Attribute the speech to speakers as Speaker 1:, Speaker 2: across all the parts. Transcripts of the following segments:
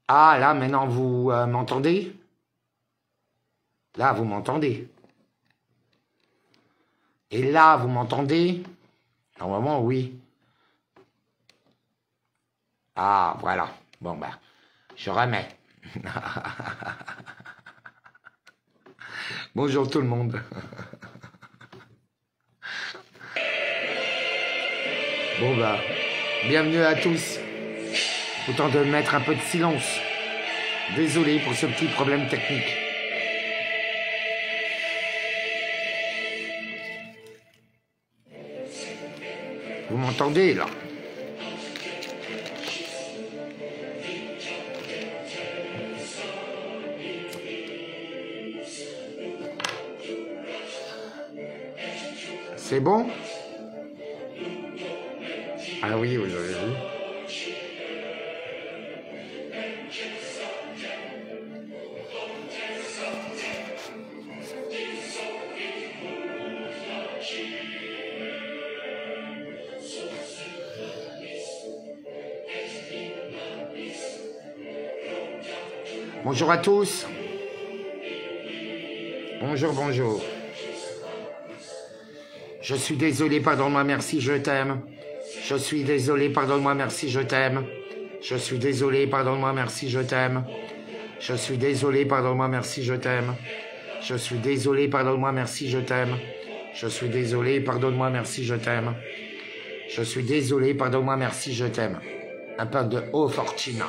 Speaker 1: Ah, là, maintenant, vous m'entendez? Là, vous m'entendez? Et là, vous m'entendez? Normalement, oui. Ah, voilà. Bon, ben, je remets. Bonjour tout le monde. Bon, ben, bienvenue à tous. Autant de mettre un peu de silence. Désolé pour ce petit problème technique. Vous m'entendez, là? C'est bon? Ah oui, vous avez vu. Bonjour à tous. Bonjour, bonjour. Je suis désolé, pardonne-moi, merci, je t'aime. Je suis désolé, pardonne-moi, merci, je t'aime. Je suis désolé, pardonne-moi, merci, je t'aime. Je suis désolé, pardonne-moi, merci, je t'aime. Je suis désolé, pardonne-moi, merci, je t'aime. Je suis désolé, pardonne-moi, merci, je t'aime. Je suis désolé, pardonne-moi, merci, je t'aime. Un peu de O Fortuna.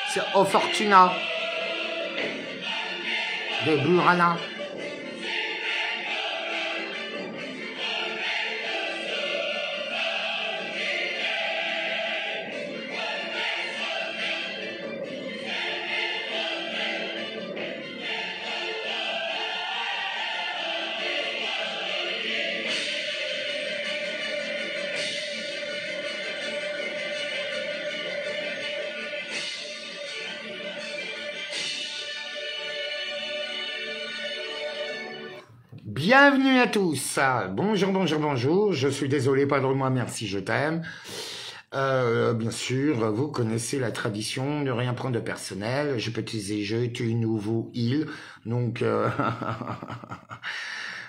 Speaker 1: C'est O Fortuna de Burana. Bienvenue à tous. Bonjour, bonjour, bonjour. Je suis désolé, pardonne-moi, merci, je t'aime. Bien sûr, vous connaissez la tradition, ne rien prendre de personnel. Je peux utiliser je, tu, nous, vous, il. Donc,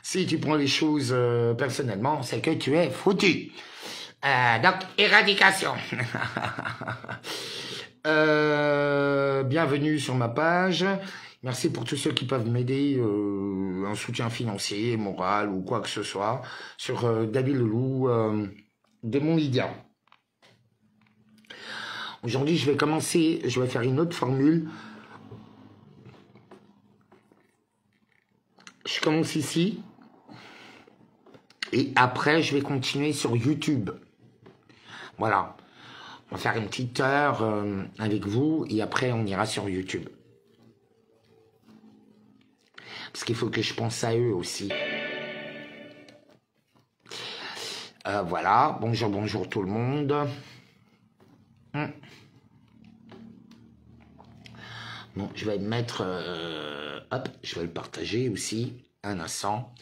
Speaker 1: si tu prends les choses personnellement, c'est que tu es foutu. Donc, éradication. Bienvenue sur ma page. Merci pour tous ceux qui peuvent m'aider, un soutien financier, moral ou quoi que ce soit, sur David Leloup de mon Lydia. Aujourd'hui, je vais faire une autre formule. Je commence ici. Et après, je vais continuer sur YouTube. Voilà. On va faire une petite heure avec vous et après, on ira sur YouTube. Parce qu'il faut que je pense à eux aussi. Voilà. Bonjour, bonjour tout le monde. Bon, je vais mettre... hop, je vais le partager aussi. Un instant.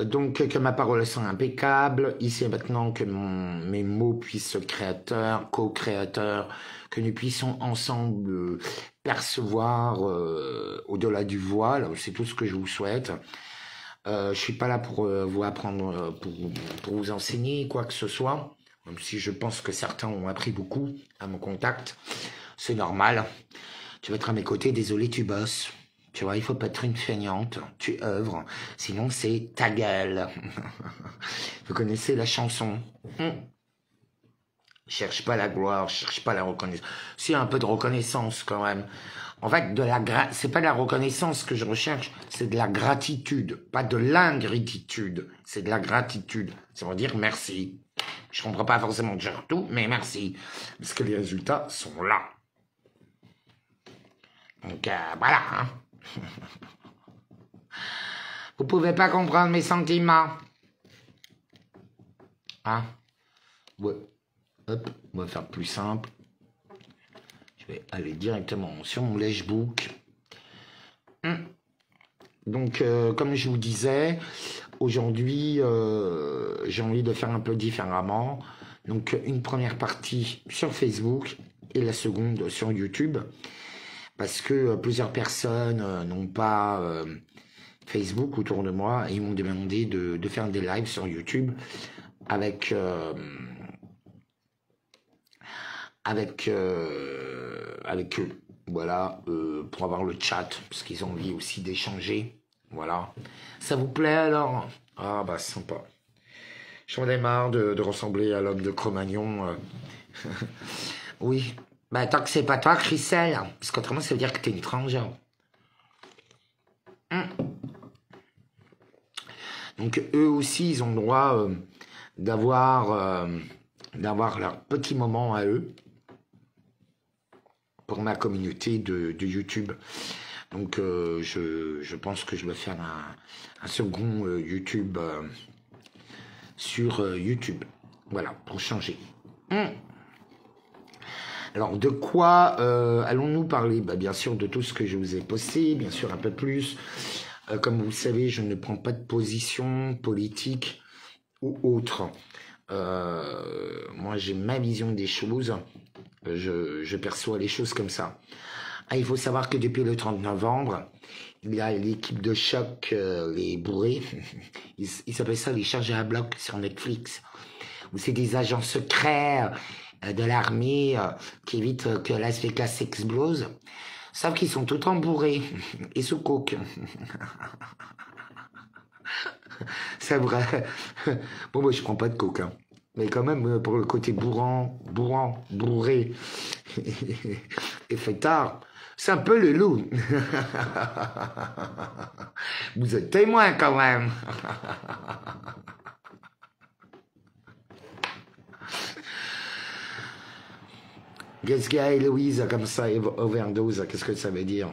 Speaker 1: Donc, que ma parole soit impeccable. Ici et maintenant, que mes mots puissent créateurs, co-créateurs, que nous puissions ensemble percevoir au-delà du voile. C'est tout ce que je vous souhaite. Je suis pas là pour vous apprendre, pour vous enseigner quoi que ce soit. Même si je pense que certains ont appris beaucoup à mon contact. C'est normal. Tu vas être à mes côtés, désolé, tu bosses. Tu vois, il faut pas être une feignante, tu œuvres, sinon c'est ta gueule. Vous connaissez la chanson. Cherche pas la gloire, cherche pas la reconnaissance. Si, un peu de reconnaissance quand même. En fait, c'est pas de la reconnaissance que je recherche, c'est de la gratitude, pas de l'ingratitude, c'est de la gratitude. Ça veut dire merci. Je comprends pas forcément déjà tout, mais merci. Parce que les résultats sont là. Donc voilà. Vous pouvez pas comprendre mes sentiments. Hein? Ouais. Hop, on va faire plus simple. Je vais aller directement sur mon lèche-book. Donc, comme je vous disais, aujourd'hui, j'ai envie de faire un peu différemment. Donc, une première partie sur Facebook et la seconde sur YouTube. Parce que plusieurs personnes n'ont pas Facebook autour de moi et ils m'ont demandé de faire des lives sur YouTube avec eux, voilà, pour avoir le chat, parce qu'ils ont envie aussi d'échanger, voilà. Ça vous plaît alors? Ah bah sympa. J'en ai marre de ressembler à l'homme de Cro-Magnon. Oui, bah tant que c'est pas toi, Christelle, parce qu'autrement ça veut dire que t'es une étrangère. Donc eux aussi, ils ont le droit d'avoir leur petit moment à eux pour ma communauté de YouTube. Donc je pense que je vais faire un second YouTube sur YouTube. Voilà, pour changer. Alors, de quoi allons-nous parler? Bah, bien sûr, de tout ce que je vous ai posté, bien sûr, un peu plus. Comme vous le savez, je ne prends pas de position politique ou autre. Moi, j'ai ma vision des choses. Je perçois les choses comme ça. Ah, il faut savoir que depuis le 30 novembre, il y a l'équipe de choc, les bourrés. Ils s'appellent ça les chargés à bloc sur Netflix. Où c'est des agents secrets de l'armée qui évitent que Las Vegas explose. Sauf qu'ils sont tout le temps bourrés et sous coke. C'est vrai. Bon, moi, je prends pas de coke, hein. Mais quand même, pour le côté bourré et fêtard, c'est un peu le loup. Vous êtes témoin quand même. Qu'est-ce qu'il y a, Héloïse, comme ça, overdose, qu'est-ce que ça veut dire?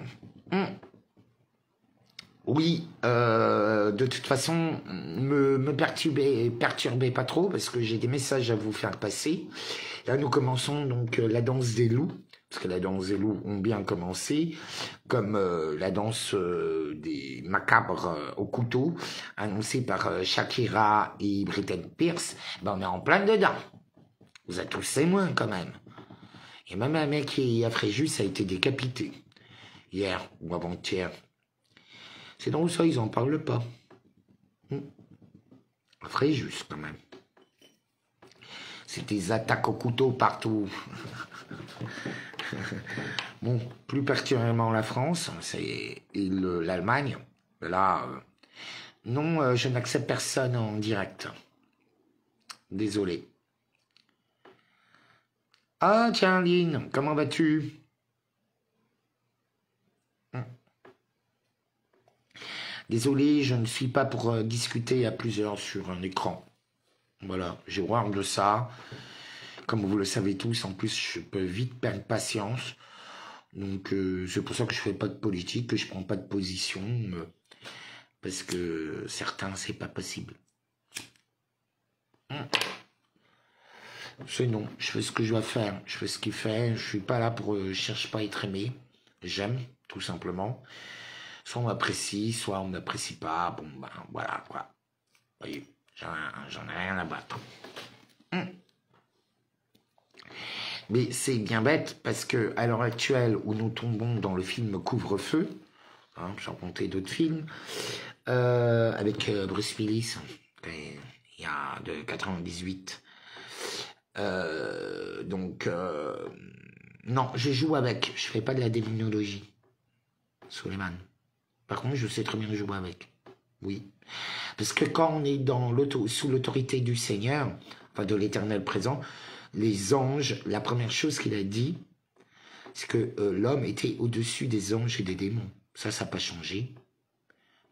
Speaker 1: Oui, de toute façon, me perturbez pas trop, parce que j'ai des messages à vous faire passer. Là, nous commençons donc la danse des loups, parce que la danse des loups ont bien commencé, comme la danse des macabres au couteau, annoncée par Shakira et Britney Spears. Ben, on est en plein dedans. Vous êtes tous témoins quand même. Et même un mec qui a Fréjus a été décapité hier ou avant-hier. C'est donc ça, ils en parlent pas. Fréjus quand même. C'est des attaques au couteau partout. Bon, plus particulièrement la France, c'est l'Allemagne. Là, non, je n'accepte personne en direct. Désolé. Ah, tiens, Lynn, comment vas-tu? Désolé, je ne suis pas pour discuter à plusieurs sur un écran. Voilà, j'ai horreur de ça. Comme vous le savez tous, en plus, je peux vite perdre patience. Donc, c'est pour ça que je fais pas de politique, que je prends pas de position. Parce que certains, c'est pas possible. C'est non, je fais ce que je dois faire. Je fais ce qu'il fait. Je suis pas là pour... je cherche pas à être aimé. J'aime, tout simplement. Soit on m'apprécie, soit on m'apprécie pas. Bon, ben voilà, quoi. Vous voyez, j'en ai rien à battre. Mais c'est bien bête parce que à l'heure actuelle où nous tombons dans le film Couvre-feu, hein, j'en comptais d'autres films, avec Bruce Willis, il y a de 98. Donc, non, je joue avec, je fais pas de la démonologie, Suleiman. Par contre, je sais très bien jouer avec. Oui. Parce que quand on est sous l'autorité du Seigneur, enfin de l'éternel présent, les anges, la première chose qu'il a dit, c'est que l'homme était au-dessus des anges et des démons. Ça n'a pas changé.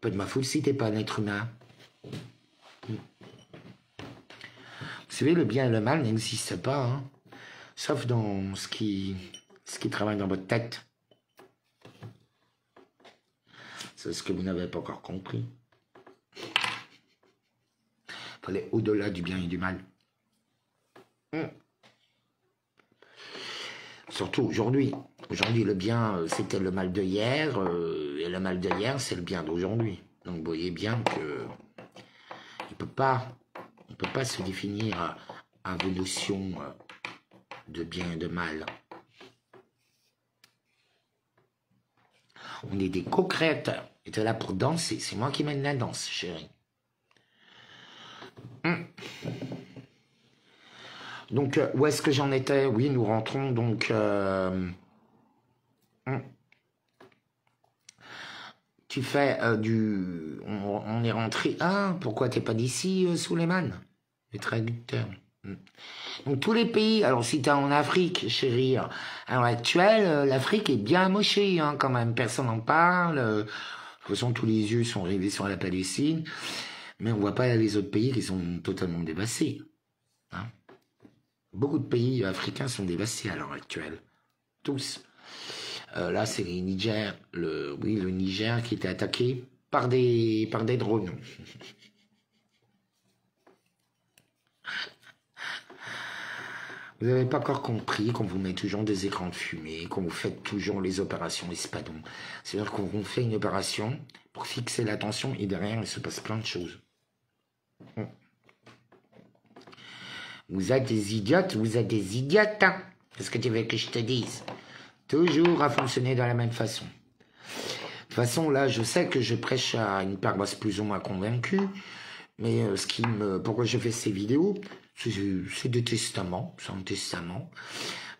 Speaker 1: Pas de ma faute si t'es pas un être humain. Vous savez, le bien et le mal n'existent pas, hein, sauf dans ce qui travaille dans votre tête. C'est ce que vous n'avez pas encore compris. faut aller au-delà du bien et du mal. Surtout aujourd'hui. Aujourd'hui, le bien, c'était le mal de hier, et le mal de hier, c'est le bien d'aujourd'hui. Donc, vous voyez bien que on peut pas se définir à vos notions de bien et de mal. On est des co-créateurs. Et tu es là pour danser. C'est moi qui mène la danse, chérie. Donc, où est-ce que j'en étais? Oui, nous rentrons donc... Tu fais du... On est rentré... Ah, pourquoi t'es pas d'ici, Souleymane? Le traducteur. Donc, tous les pays... Alors, si t'es en Afrique, chérie, à l'heure actuelle, l'Afrique est bien amochée, hein, quand même. Personne n'en parle. De toute façon, tous les yeux sont rivés sur la Palestine. Mais on voit pas les autres pays qui sont totalement dévastés. Hein. Beaucoup de pays africains sont dévastés à l'heure actuelle. Tous. Là, c'est le Niger. Le Niger qui était attaqué par des drones. Vous n'avez pas encore compris qu'on vous met toujours des écrans de fumée, qu'on vous fait toujours les opérations espadons. C'est-à-dire qu'on vous fait une opération pour fixer l'attention et derrière, il se passe plein de choses. Vous êtes des idiotes, hein. Qu'est-ce que tu veux que je te dise? Toujours à fonctionner de la même façon. De toute façon, là, je sais que je prêche à une paroisse plus ou moins convaincue, mais pourquoi je fais ces vidéos, c'est des testaments, c'est un testament.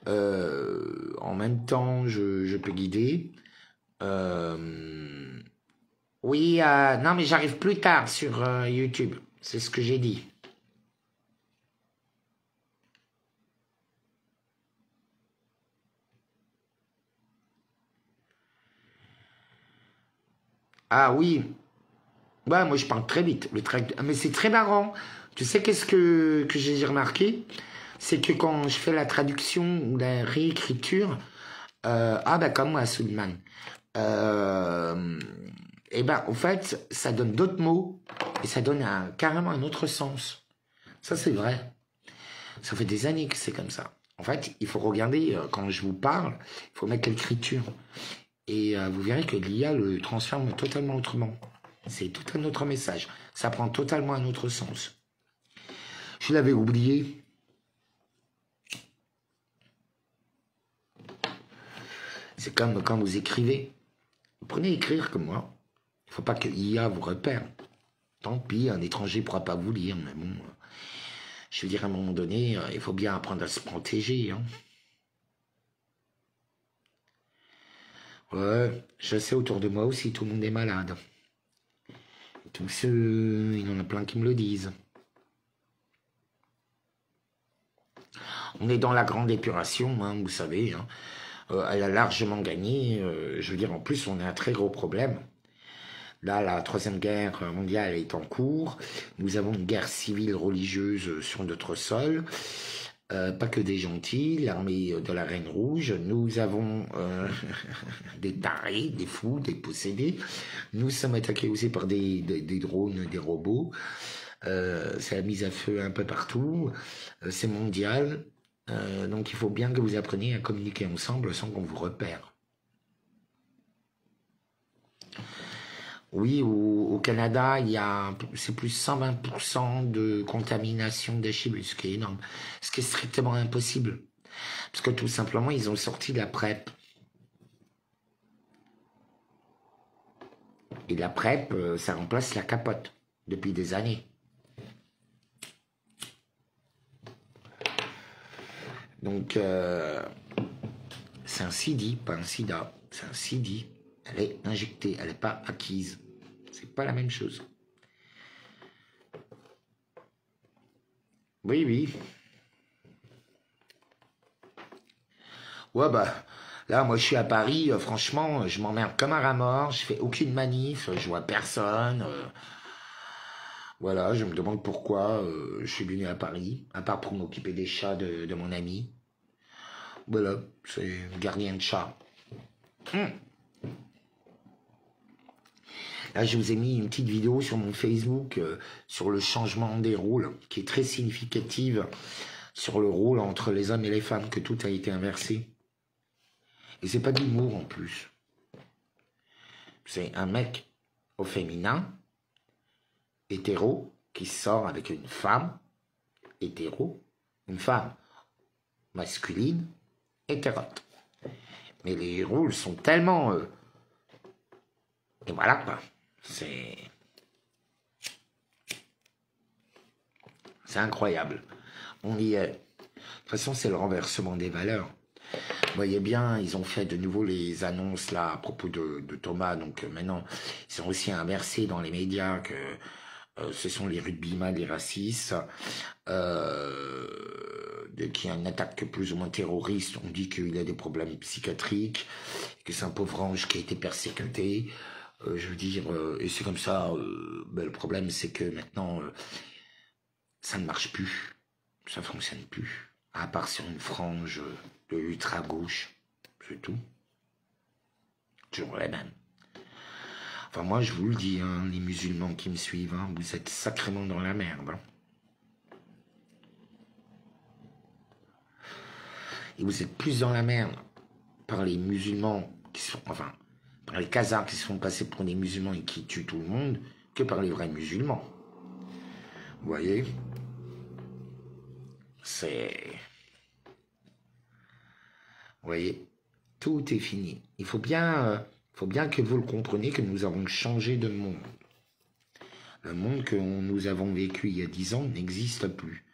Speaker 1: En même temps, je peux guider. Oui, non, mais j'arrive plus tard sur YouTube. C'est ce que j'ai dit. Ah oui. Ouais, moi je parle très vite. Mais c'est très marrant. Tu sais qu'est-ce que j'ai remarqué? C'est que quand je fais la traduction ou la réécriture, comme moi, Suleiman, en fait, ça donne d'autres mots et ça donne carrément un autre sens. Ça, c'est vrai. Ça fait des années que c'est comme ça. En fait, il faut regarder, quand je vous parle, il faut mettre l'écriture. Et vous verrez que l'IA le transforme totalement autrement. C'est tout un autre message. Ça prend totalement un autre sens. Je l'avais oublié. C'est comme quand vous écrivez. Vous prenez écrire comme moi. Il ne faut pas que l'IA vous repère. Tant pis, un étranger ne pourra pas vous lire. Mais bon, je veux dire, à un moment donné, il faut bien apprendre à se protéger. Hein. Ouais, je sais, autour de moi aussi, tout le monde est malade. Tous ceux, il y en a plein qui me le disent. On est dans la grande épuration, hein, vous savez. Hein. Elle a largement gagné. Je veux dire, en plus, on a un très gros problème. Là, la Troisième Guerre mondiale est en cours. Nous avons une guerre civile religieuse sur notre sol. Pas que des gentils, l'armée de la Reine Rouge. Nous avons des tarés, des fous, des possédés. Nous sommes attaqués aussi par des drones, des robots. C'est la mise à feu un peu partout. C'est mondial. Donc il faut bien que vous appreniez à communiquer ensemble sans qu'on vous repère. Oui, au Canada, c'est plus 120% de contamination d'Hibus, ce qui est énorme. Ce qui est strictement impossible. Parce que tout simplement, ils ont sorti la PrEP. Et la PrEP, ça remplace la capote depuis des années. Donc, c'est un CD, pas un sida. C'est un CD. Elle est injectée, elle n'est pas acquise. C'est pas la même chose. Oui, oui. Ouais, là, moi, je suis à Paris. Franchement, je m'emmerde comme un rat mort. Je fais aucune manif. Je vois personne. Voilà, je me demande pourquoi je suis venu à Paris. À part pour m'occuper des chats de mon ami. Voilà, c'est gardien de chat. Là, je vous ai mis une petite vidéo sur mon Facebook sur le changement des rôles, qui est très significative sur le rôle entre les hommes et les femmes, que tout a été inversé. Et c'est pas d'humour en plus. C'est un mec au féminin, hétéro, qui sort avec une femme hétéro, une femme masculine, hétérote. Mais les rôles sont tellement... et voilà quoi. C'est incroyable. On y est. De toute façon, c'est le renversement des valeurs. Vous voyez bien, ils ont fait de nouveau les annonces là à propos de Thomas. Donc maintenant, ils ont aussi inversé dans les médias que ce sont les rugbyman, les racistes, qui a une attaque plus ou moins terroriste. On dit qu'il a des problèmes psychiatriques, que c'est un pauvre ange qui a été persécuté. Je veux dire, et c'est comme ça. Ben, le problème, c'est que maintenant, ça ne marche plus. Ça fonctionne plus. À part sur une frange de ultra-gauche. C'est tout. Toujours les mêmes. Enfin, moi, je vous le dis, hein, les musulmans qui me suivent, hein, vous êtes sacrément dans la merde. Hein. Et vous êtes plus dans la merde par les musulmans qui sont... Enfin, par les Khazars qui se font passer pour des musulmans et qui tuent tout le monde, que par les vrais musulmans. Vous voyez? C'est... Vous voyez? Tout est fini. Il faut bien que vous le compreniez que nous avons changé de monde. Le monde que nous avons vécu il y a 10 ans n'existe plus.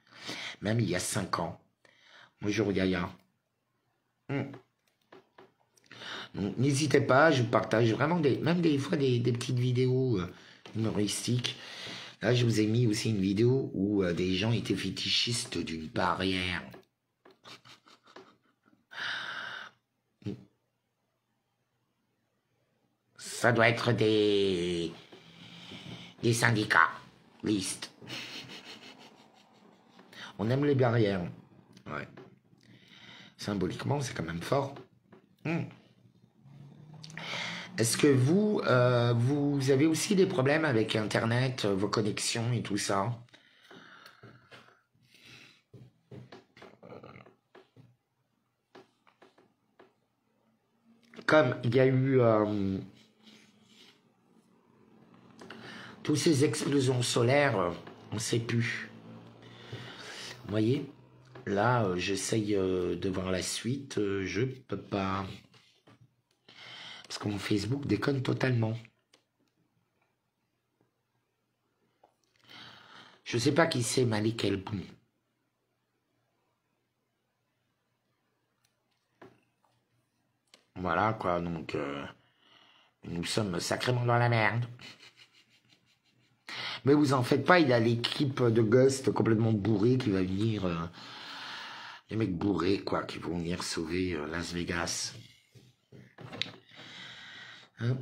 Speaker 1: Même il y a 5 ans. Bonjour Yaya. Donc n'hésitez pas, je vous partage vraiment même des fois des petites vidéos humoristiques. Là, je vous ai mis aussi une vidéo où des gens étaient fétichistes d'une barrière. Ça doit être des syndicats, listes. On aime les barrières. Ouais. Symboliquement, c'est quand même fort. Est-ce que vous avez aussi des problèmes avec Internet, vos connexions et tout ça? Comme il y a eu toutes ces explosions solaires, on ne sait plus. Vous voyez? Là, j'essaye de voir la suite, je peux pas. Parce que mon Facebook déconne totalement. Je sais pas qui c'est Malik Elboum. Voilà quoi, donc nous sommes sacrément dans la merde. Mais vous en faites pas, il y a l'équipe de Ghost complètement bourrée qui va venir... les mecs bourrés, quoi, qui vont venir sauver Las Vegas. Hein?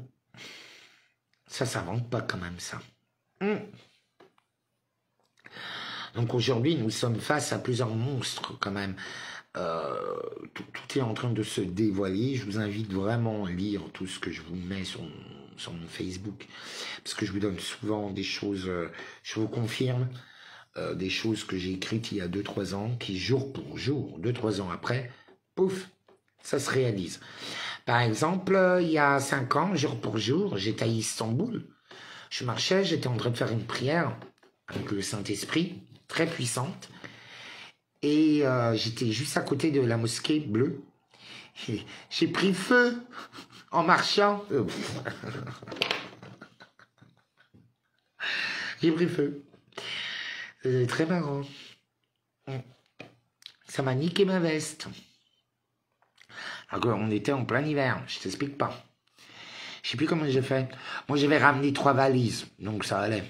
Speaker 1: Ça s'invente pas quand même, ça. Donc aujourd'hui, nous sommes face à plusieurs monstres, quand même. Tout est en train de se dévoiler. Je vous invite vraiment à lire tout ce que je vous mets sur mon Facebook. Parce que je vous donne souvent des choses, je vous confirme, des choses que j'ai écrites il y a 2-3 ans, qui jour pour jour, 2-3 ans après, pouf, ça se réalise. Par exemple, il y a 5 ans, jour pour jour, j'étais à Istanbul. Je marchais, j'étais en train de faire une prière avec le Saint-Esprit, très puissante. Et j'étais juste à côté de la mosquée bleue. J'ai pris feu en marchant. J'ai pris feu. C'est très marrant. Ça m'a niqué ma veste. Alors qu'on était en plein hiver, je t'explique pas. Je sais plus comment j'ai fait. Moi, j'avais ramené 3 valises, donc ça allait.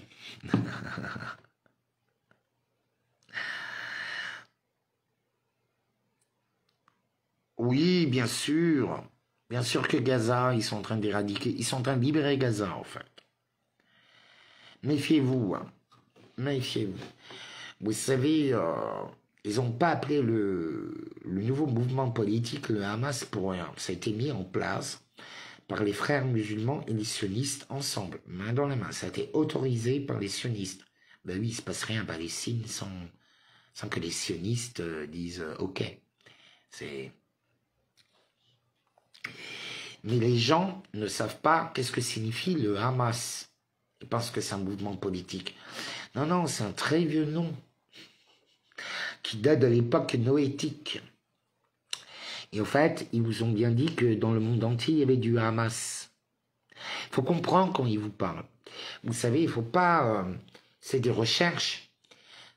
Speaker 1: Oui, bien sûr. Bien sûr que Gaza, ils sont en train d'éradiquer. Ils sont en train de libérer Gaza, en fait. Méfiez-vous. Hein. Méfiez-vous. Vous savez, ils n'ont pas appelé le nouveau mouvement politique le Hamas pour rien. Ça a été mis en place par les frères musulmans et les sionistes ensemble, main dans la main. Ça a été autorisé par les sionistes. Ben oui, il ne se passe rien à Palestine sans que les sionistes disent OK. Mais les gens ne savent pas qu'est-ce que signifie le Hamas. Ils pensent que c'est un mouvement politique. Non, non, c'est un très vieux nom qui date de l'époque noétique. Et en fait, ils vous ont bien dit que dans le monde entier, il y avait du Hamas. Il faut comprendre quand ils vous parlent. Vous savez, il ne faut pas... c'est des recherches.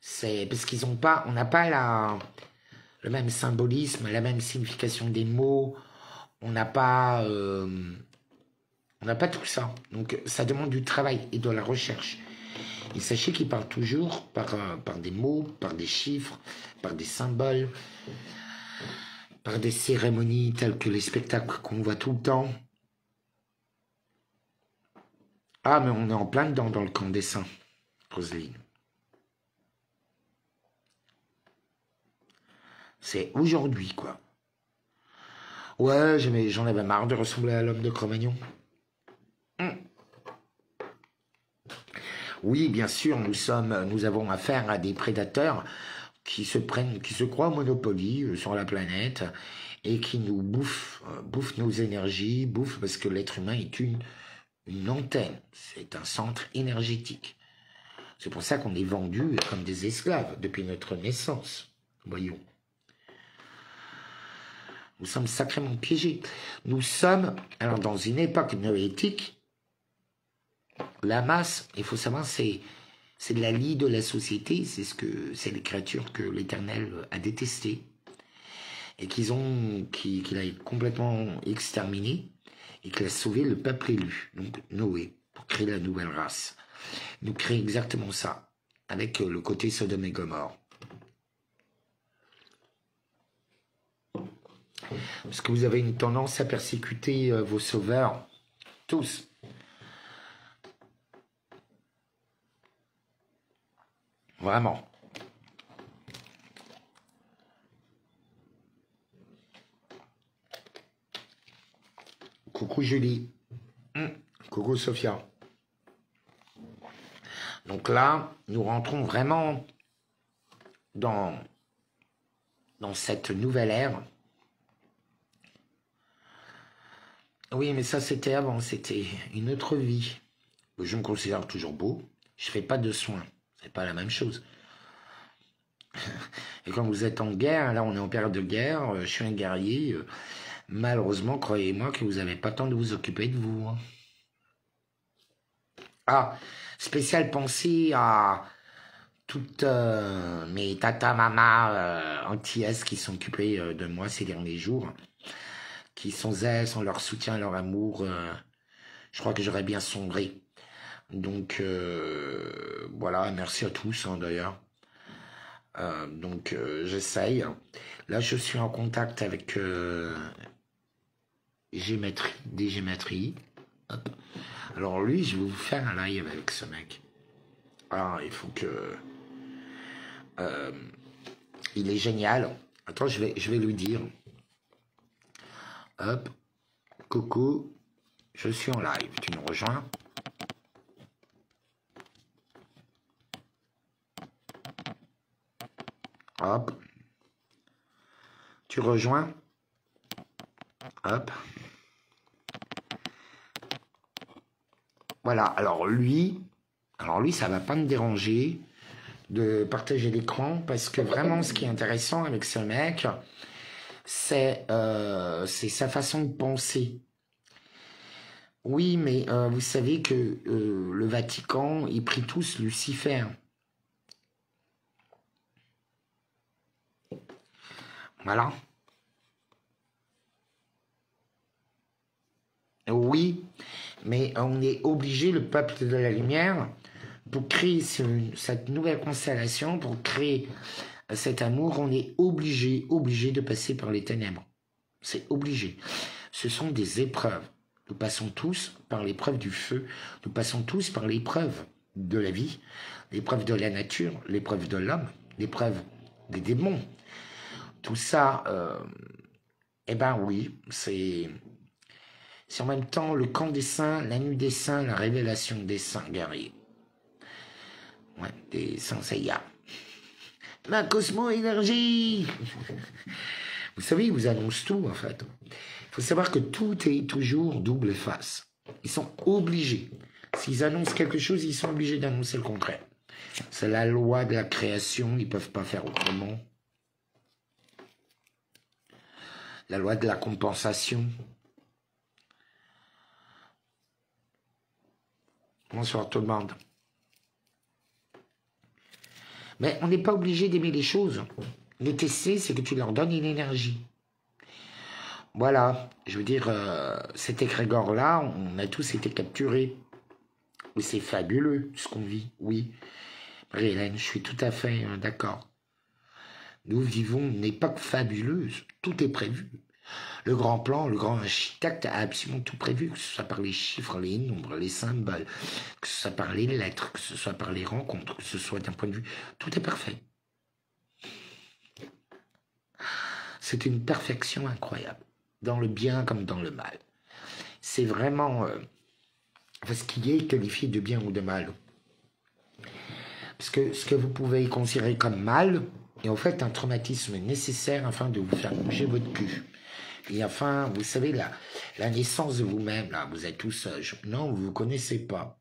Speaker 1: C'est parce qu'ils n'ont pas... On n'a pas le même symbolisme, la même signification des mots. On n'a pas tout ça. Donc, ça demande du travail et de la recherche. Et sachez qu'ils parlent toujours par des mots, par des chiffres, par des symboles, par des cérémonies telles que les spectacles qu'on voit tout le temps. Ah, mais on est en plein dedans dans le camp des saints, Roselyne. C'est aujourd'hui, quoi. Ouais, j'en avais marre de ressembler à l'homme de Cro-Magnon. Oui, bien sûr, nous avons affaire à des prédateurs qui se croient Monopoly sur la planète et qui nous bouffent nos énergies, parce que l'être humain est une antenne, c'est un centre énergétique. C'est pour ça qu'on est vendu comme des esclaves depuis notre naissance. Voyons. Nous sommes sacrément piégés. Nous sommes, alors dans une époque noétique, la masse, il faut savoir, c'est de la lie de la société, c'est les créatures que l'Éternel a détestées et qu'il a complètement exterminé et qu'il a sauvé le peuple élu, donc Noé, pour créer la nouvelle race. Nous créons exactement ça, avec le côté Sodome et Gomorrhe. Parce que vous avez une tendance à persécuter vos sauveurs, tous. Vraiment. Coucou Julie. Coucou Sophia. Donc là, nous rentrons vraiment dans cette nouvelle ère. Oui, mais ça, c'était avant. C'était une autre vie. Je me considère toujours beau. Je ne fais pas de soins. C'est pas la même chose. Et quand vous êtes en guerre, là on est en période de guerre, je suis un guerrier, malheureusement, croyez-moi que vous n'avez pas le temps de vous occuper de vous. Hein. Ah, spéciale pensée à toutes mes tata, mamas, antillaises qui sont occupées de moi ces derniers jours, qui sans elles, sans leur soutien, leur amour, je crois que j'aurais bien sombré. Donc voilà, merci à tous hein, d'ailleurs. Donc j'essaye. Là je suis en contact avec Gématrie. Hop. Alors lui, je vais vous faire un live avec ce mec. Alors il faut que... il est génial. Attends, je vais lui dire. Hop. Coucou. Je suis en live. Tu nous rejoins? Hop. Tu rejoins? Hop. Voilà. Alors lui, ça va pas me déranger de partager l'écran parce que vraiment, ce qui est intéressant avec ce mec, c'est sa façon de penser. Oui, mais vous savez que le Vatican, ils prient tous Lucifer. Voilà. Oui, mais on est obligé, le peuple de la lumière, pour créer cette nouvelle constellation, pour créer cet amour, on est obligé de passer par les ténèbres. C'est obligé. Ce sont des épreuves. Nous passons tous par l'épreuve du feu. Nous passons tous par l'épreuve de la vie, l'épreuve de la nature, l'épreuve de l'homme, l'épreuve des démons. Tout ça, eh ben oui, c'est C'est en même temps le camp des saints, la nuit des saints, la révélation des saints guerriers. Ouais, des saints Seiya. Ma cosmo-énergie. Vous savez, ils vous annoncent tout, en fait. Il faut savoir que tout est toujours double face. Ils sont obligés. S'ils annoncent quelque chose, ils sont obligés d'annoncer le contraire. C'est la loi de la création, ils ne peuvent pas faire autrement. La loi de la compensation. Bonsoir tout le monde. Mais on n'est pas obligé d'aimer les choses. Les TC, c'est que tu leur donnes une énergie. Voilà, je veux dire, cet égrégore-là, on a tous été capturés. Oui, c'est fabuleux, ce qu'on vit, oui. Marie-Hélène, je suis tout à fait d'accord. Nous vivons une époque fabuleuse, tout est prévu. Le grand plan, le grand architecte a absolument tout prévu, que ce soit par les chiffres, les nombres, les symboles, que ce soit par les lettres, que ce soit par les rencontres, que ce soit d'un point de vue... Tout est parfait. C'est une perfection incroyable, dans le bien comme dans le mal. C'est vraiment ce qui est qualifié de bien ou de mal. Parce que ce que vous pouvez considérer comme mal est en fait un traumatisme nécessaire afin de vous faire bouger votre cul. Et enfin, vous savez, la naissance de vous-même, là, vous êtes tout seul. Non, vous ne vous connaissez pas.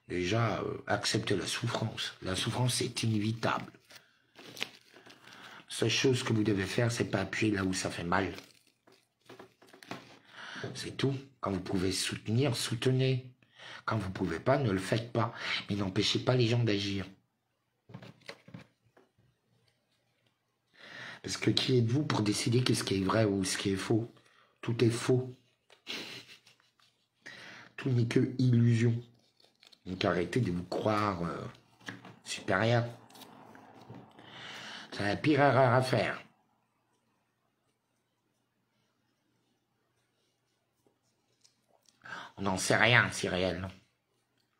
Speaker 1: Déjà, acceptez la souffrance. La souffrance est inévitable. La seule chose que vous devez faire, c'est pas appuyer là où ça fait mal. C'est tout. Quand vous pouvez soutenir, soutenez. Quand vous ne pouvez pas, ne le faites pas. Mais n'empêchez pas les gens d'agir. Parce que qui êtes-vous pour décider qu'est-ce qui est vrai ou ce qui est faux? Tout est faux. Tout n'est que illusion. Donc arrêtez de vous croire supérieur. C'est la pire erreur à faire. On n'en sait rien, c'est réel.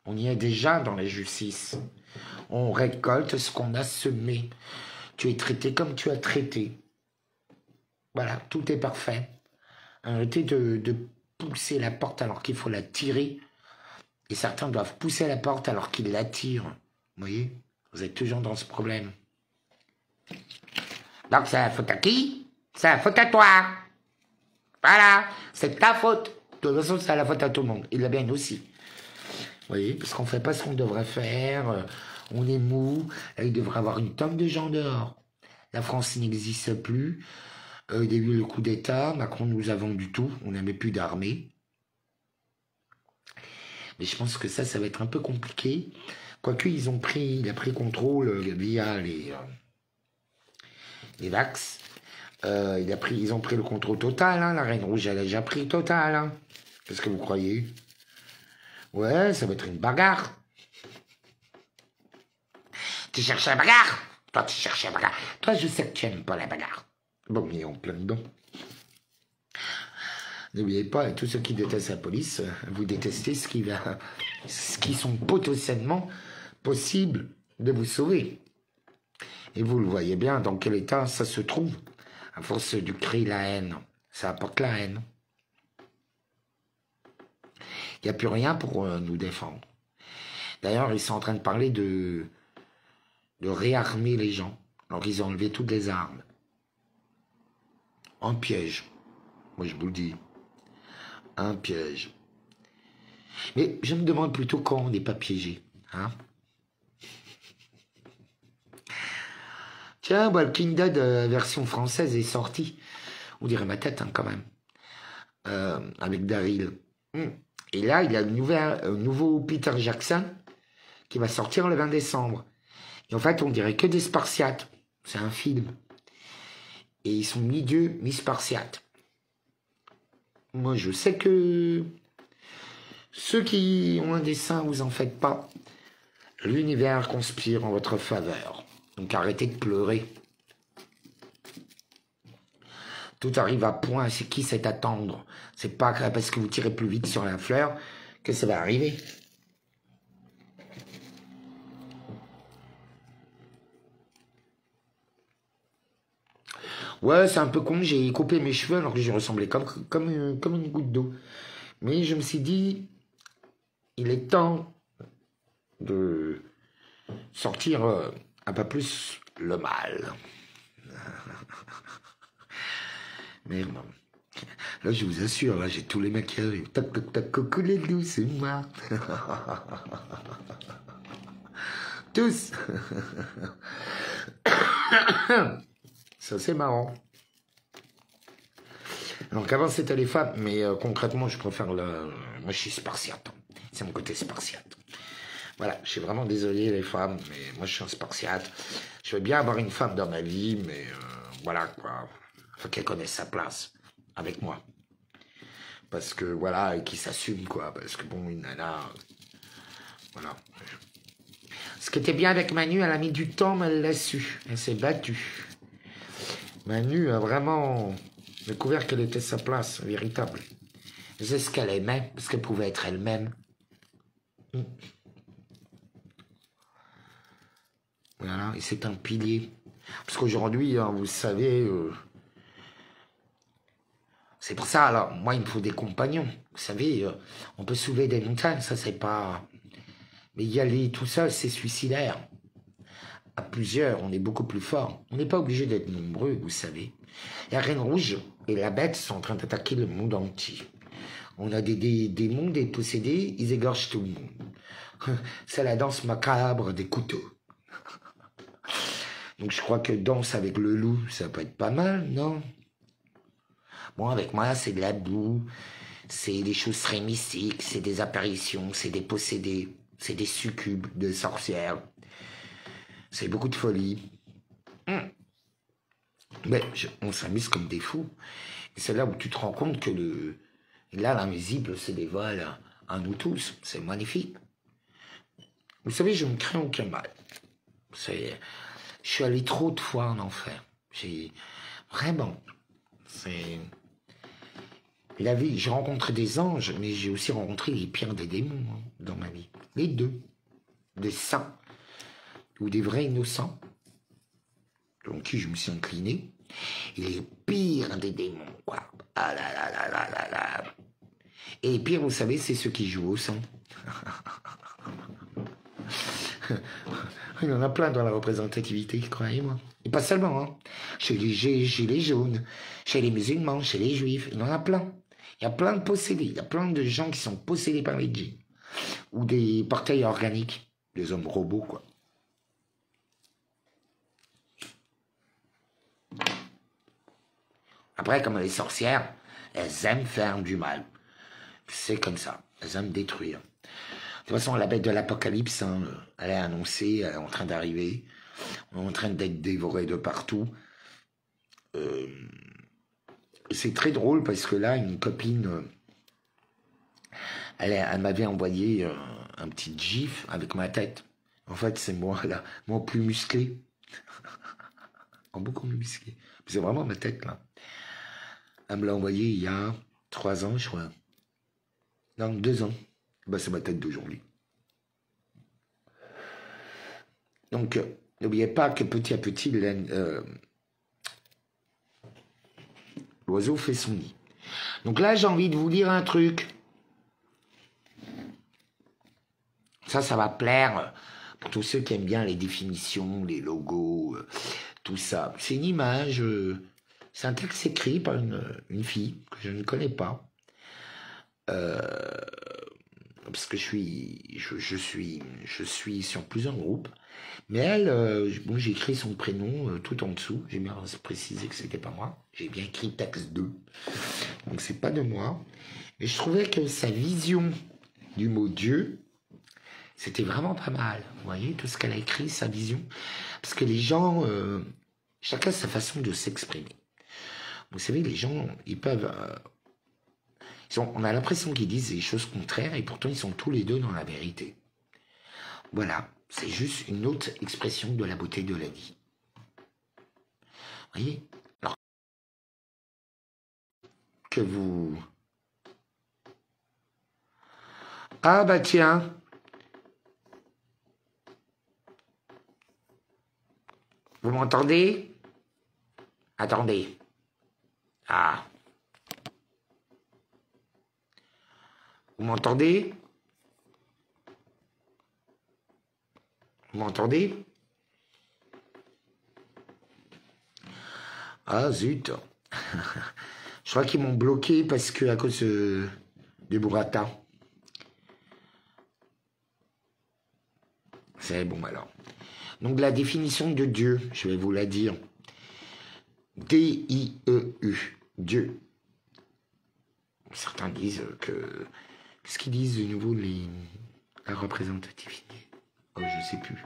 Speaker 1: On y est déjà dans la justice. On récolte ce qu'on a semé. Tu es traité comme tu as traité. Voilà, tout est parfait. Arrêtez de pousser la porte alors qu'il faut la tirer. Et certains doivent pousser la porte alors qu'ils la tirent. Vous voyez? Vous êtes toujours dans ce problème. Donc c'est la faute à qui? C'est la faute à toi. Voilà, c'est ta faute. De toute façon, c'est la faute à tout le monde. Et la mienne aussi. Vous voyez? Parce qu'on ne fait pas ce qu'on devrait faire. On est mou. Il devrait y avoir une tonne de gens dehors. La France n'existe plus. Il y a eu le coup d'État. Macron nous a vendu tout. On n'avait plus d'armée. Mais je pense que ça va être un peu compliqué. Quoique, il a pris contrôle via les Vax. Ils ont pris le contrôle total. Hein. La Reine Rouge, elle a déjà pris total. Hein. Qu'est-ce que vous croyez? Ouais, ça va être une bagarre. Tu cherches la bagarre? Toi, tu cherches la bagarre. Toi, je sais que tu n'aimes pas la bagarre. Bon, mais en plein dedans. N'oubliez pas, tous ceux qui détestent la police, vous détestez ce qui sont potentiellement possibles de vous sauver. Et vous le voyez bien dans quel état ça se trouve. À force de créer la haine, ça apporte la haine. Il n'y a plus rien pour nous défendre. D'ailleurs, ils sont en train de parler de réarmer les gens. Alors ils ont enlevé toutes les armes. Un piège. Moi, je vous le dis. Un piège. Mais je me demande plutôt quand on n'est pas piégé. Hein? Tiens, Walking Dead version française est sortie. On dirait ma tête, hein, quand même. Avec Daryl. Et là, il y a un nouveau Peter Jackson qui va sortir le 20 décembre. Et en fait, on dirait que des Spartiates. C'est un film. Et ils sont mi-dieux, mi-Spartiates. Moi, je sais que ceux qui ont un dessin, vous en faites pas. L'univers conspire en votre faveur. Donc arrêtez de pleurer. Tout arrive à point, c'est qui sait attendre. C'est pas parce que vous tirez plus vite sur la fleur que ça va arriver. Ouais, c'est un peu con, j'ai coupé mes cheveux alors que je ressemblais comme une goutte d'eau. Mais je me suis dit, il est temps de sortir un peu plus le mal. Mais bon, là, je vous assure, là, j'ai tous les mecs qui arrivent. Tac, tac, tac, coucou les loups, c'est moi. Tous. Ça, c'est marrant. Donc avant c'était les femmes, mais concrètement je préfère le... Moi je suis spartiate, c'est mon côté spartiate. Voilà, je suis vraiment désolé les femmes, mais moi je suis un spartiate. Je veux bien avoir une femme dans ma vie, mais voilà quoi, faut qu'elle connaisse sa place avec moi. Parce que voilà, et qui s'assume quoi, parce que bon, une nana... Voilà. Ce qui était bien avec Manu, elle a mis du temps, mais elle l'a su, elle s'est battue. Manu a vraiment... découvert quelle était sa place véritable. C'est ce qu'elle aimait, parce qu'elle pouvait être elle-même. Voilà, et c'est un pilier. Parce qu'aujourd'hui, hein, vous savez, c'est pour ça, alors, moi, il me faut des compagnons. Vous savez, on peut soulever des montagnes, ça, c'est pas... Mais y aller tout seul, c'est suicidaire. À plusieurs, on est beaucoup plus fort. On n'est pas obligé d'être nombreux, vous savez. La Reine Rouge et la Bête sont en train d'attaquer le monde entier. On a des démons, des possédés, ils égorgent tout le monde. C'est la danse macabre des couteaux. Donc je crois que danse avec le loup, ça peut être pas mal, non? Bon, avec moi, c'est de la boue, c'est des choses très mystiques, c'est des apparitions, c'est des possédés, c'est des succubes de sorcières. C'est beaucoup de folie. Mais on s'amuse comme des fous. Et c'est là où tu te rends compte que là, l'invisible se dévoile à nous tous. C'est magnifique. Vous savez, je ne crains aucun mal. Je suis allé trop de fois en enfer. Vraiment, c'est... La vie, j'ai rencontré des anges, mais j'ai aussi rencontré les pires des démons dans ma vie. Les deux. Des saints. Ou des vrais innocents. Donc qui je me suis incliné. Et les pires des démons, quoi. Ah là là là là là là. Et les pires, vous savez, c'est ceux qui jouent au sang. Il y en a plein dans la représentativité, croyez-moi. Et pas seulement, hein. Chez les gilets jaunes, chez les musulmans, chez les juifs, il y en a plein. Il y a plein de possédés, il y a plein de gens qui sont possédés par les djinns. Ou des portails organiques, des hommes robots, quoi. Après, comme les sorcières, elles aiment faire du mal. C'est comme ça, elles aiment détruire. De toute façon, la bête de l'apocalypse, hein, elle est annoncée, elle est en train d'arriver. On est en train d'être dévoré de partout. C'est très drôle parce que là, une copine, elle m'avait envoyé un petit gif avec ma tête. En fait, c'est moi, là, moi plus musclé. Beaucoup plus musclé. C'est vraiment ma tête, là. Elle me l'a envoyé il y a 3 ans, je crois. Non, 2 ans. Ben, c'est ma tête d'aujourd'hui. Donc, n'oubliez pas que petit à petit, l'oiseau fait son nid. Donc là, j'ai envie de vous lire un truc. Ça va plaire pour tous ceux qui aiment bien les définitions, les logos, tout ça. C'est une image, c'est un texte écrit par une fille que je ne connais pas. Parce que je suis sur plusieurs groupes. Mais elle, bon, j'ai écrit son prénom tout en dessous. J'ai bien précisé que c'était pas moi. J'ai bien écrit texte 2. Donc c'est pas de moi. Mais je trouvais que sa vision du mot Dieu, c'était vraiment pas mal. Vous voyez, tout ce qu'elle a écrit, sa vision. Parce que les gens, chacun a sa façon de s'exprimer. Vous savez, les gens, ils peuvent... on a l'impression qu'ils disent des choses contraires et pourtant ils sont tous les deux dans la vérité. Voilà, c'est juste une autre expression de la beauté de la vie. Vous voyez? Alors que vous... Ah bah tiens. Vous m'entendez? Attendez. Ah. Vous m'entendez? Vous m'entendez? Ah, zut. Je crois qu'ils m'ont bloqué parce que à cause du burrata. C'est bon alors. Donc la définition de Dieu, je vais vous la dire. D-I-E-U. Dieu. Certains disent que... Qu'est-ce qu'ils disent de nouveau la représentativité? Oh, je sais plus.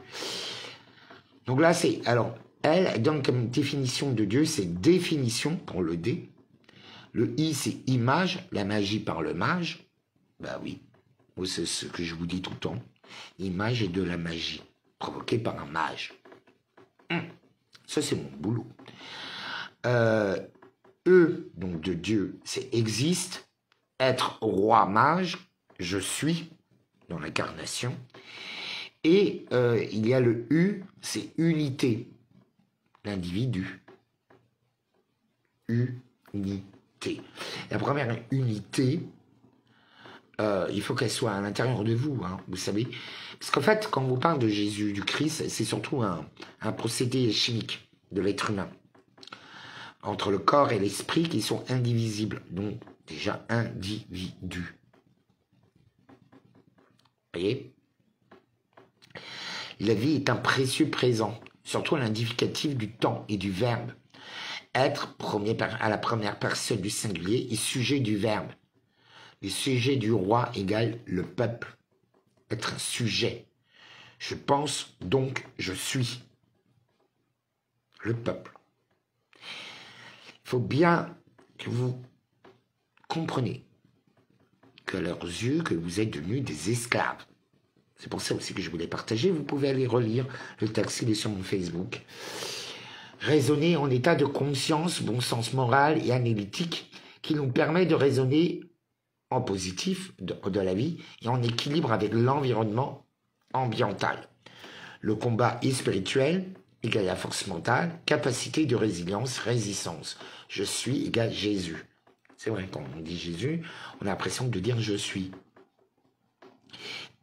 Speaker 1: Donc là, c'est... Alors, elle donne comme définition de Dieu, c'est définition pour le D. Le I, c'est image, la magie par le mage. Bah oui, moi, c'est ce que je vous dis tout le temps. Image et de la magie, provoquée par un mage. Ça, c'est mon boulot. E, donc de Dieu, c'est existe. Être roi mage, je suis, dans l'incarnation. Et il y a le U, c'est unité. L'individu. Unité. La première unité, il faut qu'elle soit à l'intérieur de vous, hein, vous savez. Parce qu'en fait, quand on vous parle de Jésus, du Christ, c'est surtout un procédé chimique de l'être humain. Entre le corps et l'esprit qui sont indivisibles. Donc, déjà, individu. Vous voyez? La vie est un précieux présent, surtout à l'indicatif du temps et du verbe. Être à la première personne du singulier est sujet du verbe. Le sujet du roi égale le peuple. Être un sujet. Je pense, donc je suis. Le peuple. Il faut bien que vous compreniez qu'à leurs yeux, que vous êtes devenus des esclaves. C'est pour ça aussi que je voulais partager. Vous pouvez aller relire le texte, il est sur mon Facebook. Raisonner en état de conscience, bon sens moral et analytique, qui nous permet de raisonner en positif de la vie et en équilibre avec l'environnement ambiental. Le combat est spirituel, égale la force mentale, capacité de résilience, résistance. Je suis égale Jésus. C'est vrai, quand on dit Jésus, on a l'impression de dire je suis.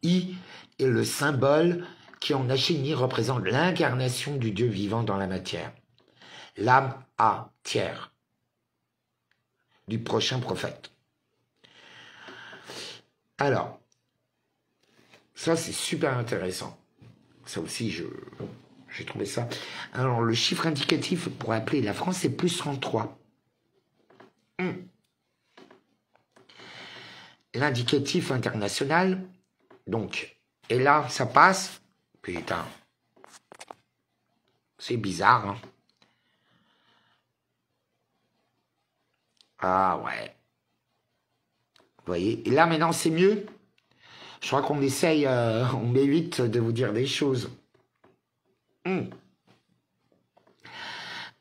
Speaker 1: I est le symbole qui en Achénie représente l'incarnation du Dieu vivant dans la matière. L'âme à tiers du prochain prophète. Alors, ça c'est super intéressant. Ça aussi, j'ai trouvé ça. Alors, le chiffre indicatif pour appeler la France, c'est plus 33. L'indicatif international, donc, et là, ça passe. Putain. C'est bizarre, hein. Ah ouais. Vous voyez? Et là, maintenant, c'est mieux. Je crois qu'on essaye, on m'évite de vous dire des choses.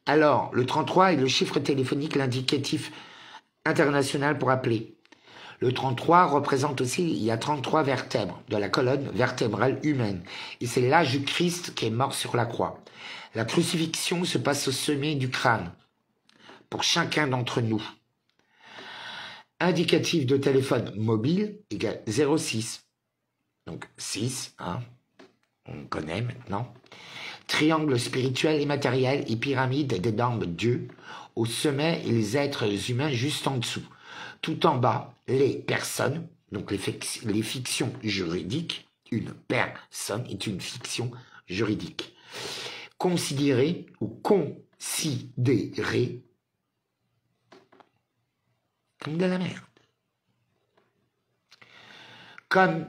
Speaker 1: Alors, le 33 est le chiffre téléphonique, l'indicatif international pour appeler. Le 33 représente aussi, il y a 33 vertèbres de la colonne vertébrale humaine. Et c'est l'âge du Christ qui est mort sur la croix. La crucifixion se passe au sommet du crâne, pour chacun d'entre nous. Indicatif de téléphone mobile égale 06. Donc 6, hein, on connaît maintenant. Triangle spirituel et matériel et pyramide des normes Dieu. Au sommet, et les êtres humains juste en dessous. Tout en bas, les personnes, donc les fictions juridiques. Une personne est une fiction juridique. Considérer ou considérer comme de la merde. Comme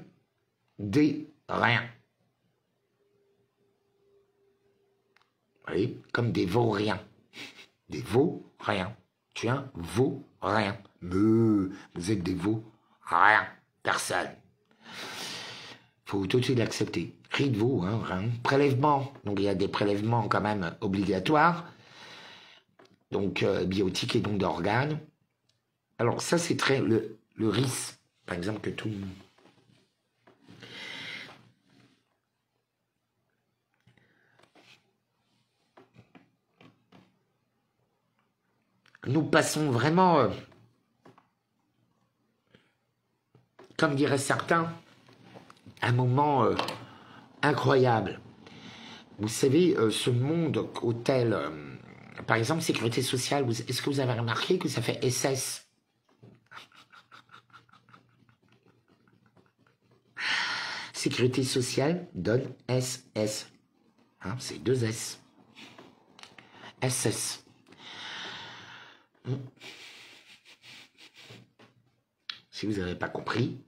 Speaker 1: des riens. Oui, comme des vauriens. Des vauriens. Tu es un vaurien. Vous êtes des vauriens. Personne. Faut tout de suite l'accepter. Cri de veau, hein, rien. Prélèvement. Donc il y a des prélèvements quand même obligatoires. Donc biotiques et donc d'organes. Alors ça c'est très... Le RIS, par exemple, que tout... nous passons vraiment, comme diraient certains, un moment incroyable. Vous savez, ce monde hôtel, par exemple, sécurité sociale, est-ce que vous avez remarqué que ça fait SS? Sécurité sociale donne SS. Hein, c'est 2 S. SS. Si vous n'avez pas compris.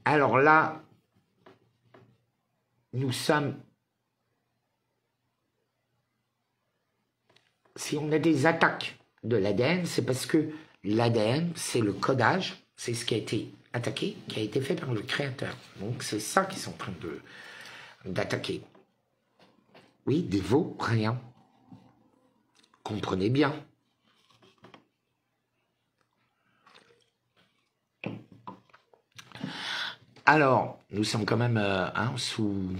Speaker 1: Alors là, nous sommes... Si on a des attaques de l'ADN, c'est parce que l'ADN, c'est le codage, c'est ce qui a été attaqué, qui a été fait par le créateur. Donc c'est ça qu'ils sont en train d'attaquer. Oui, des veaux, rien. Comprenez bien. Alors, nous sommes quand même sous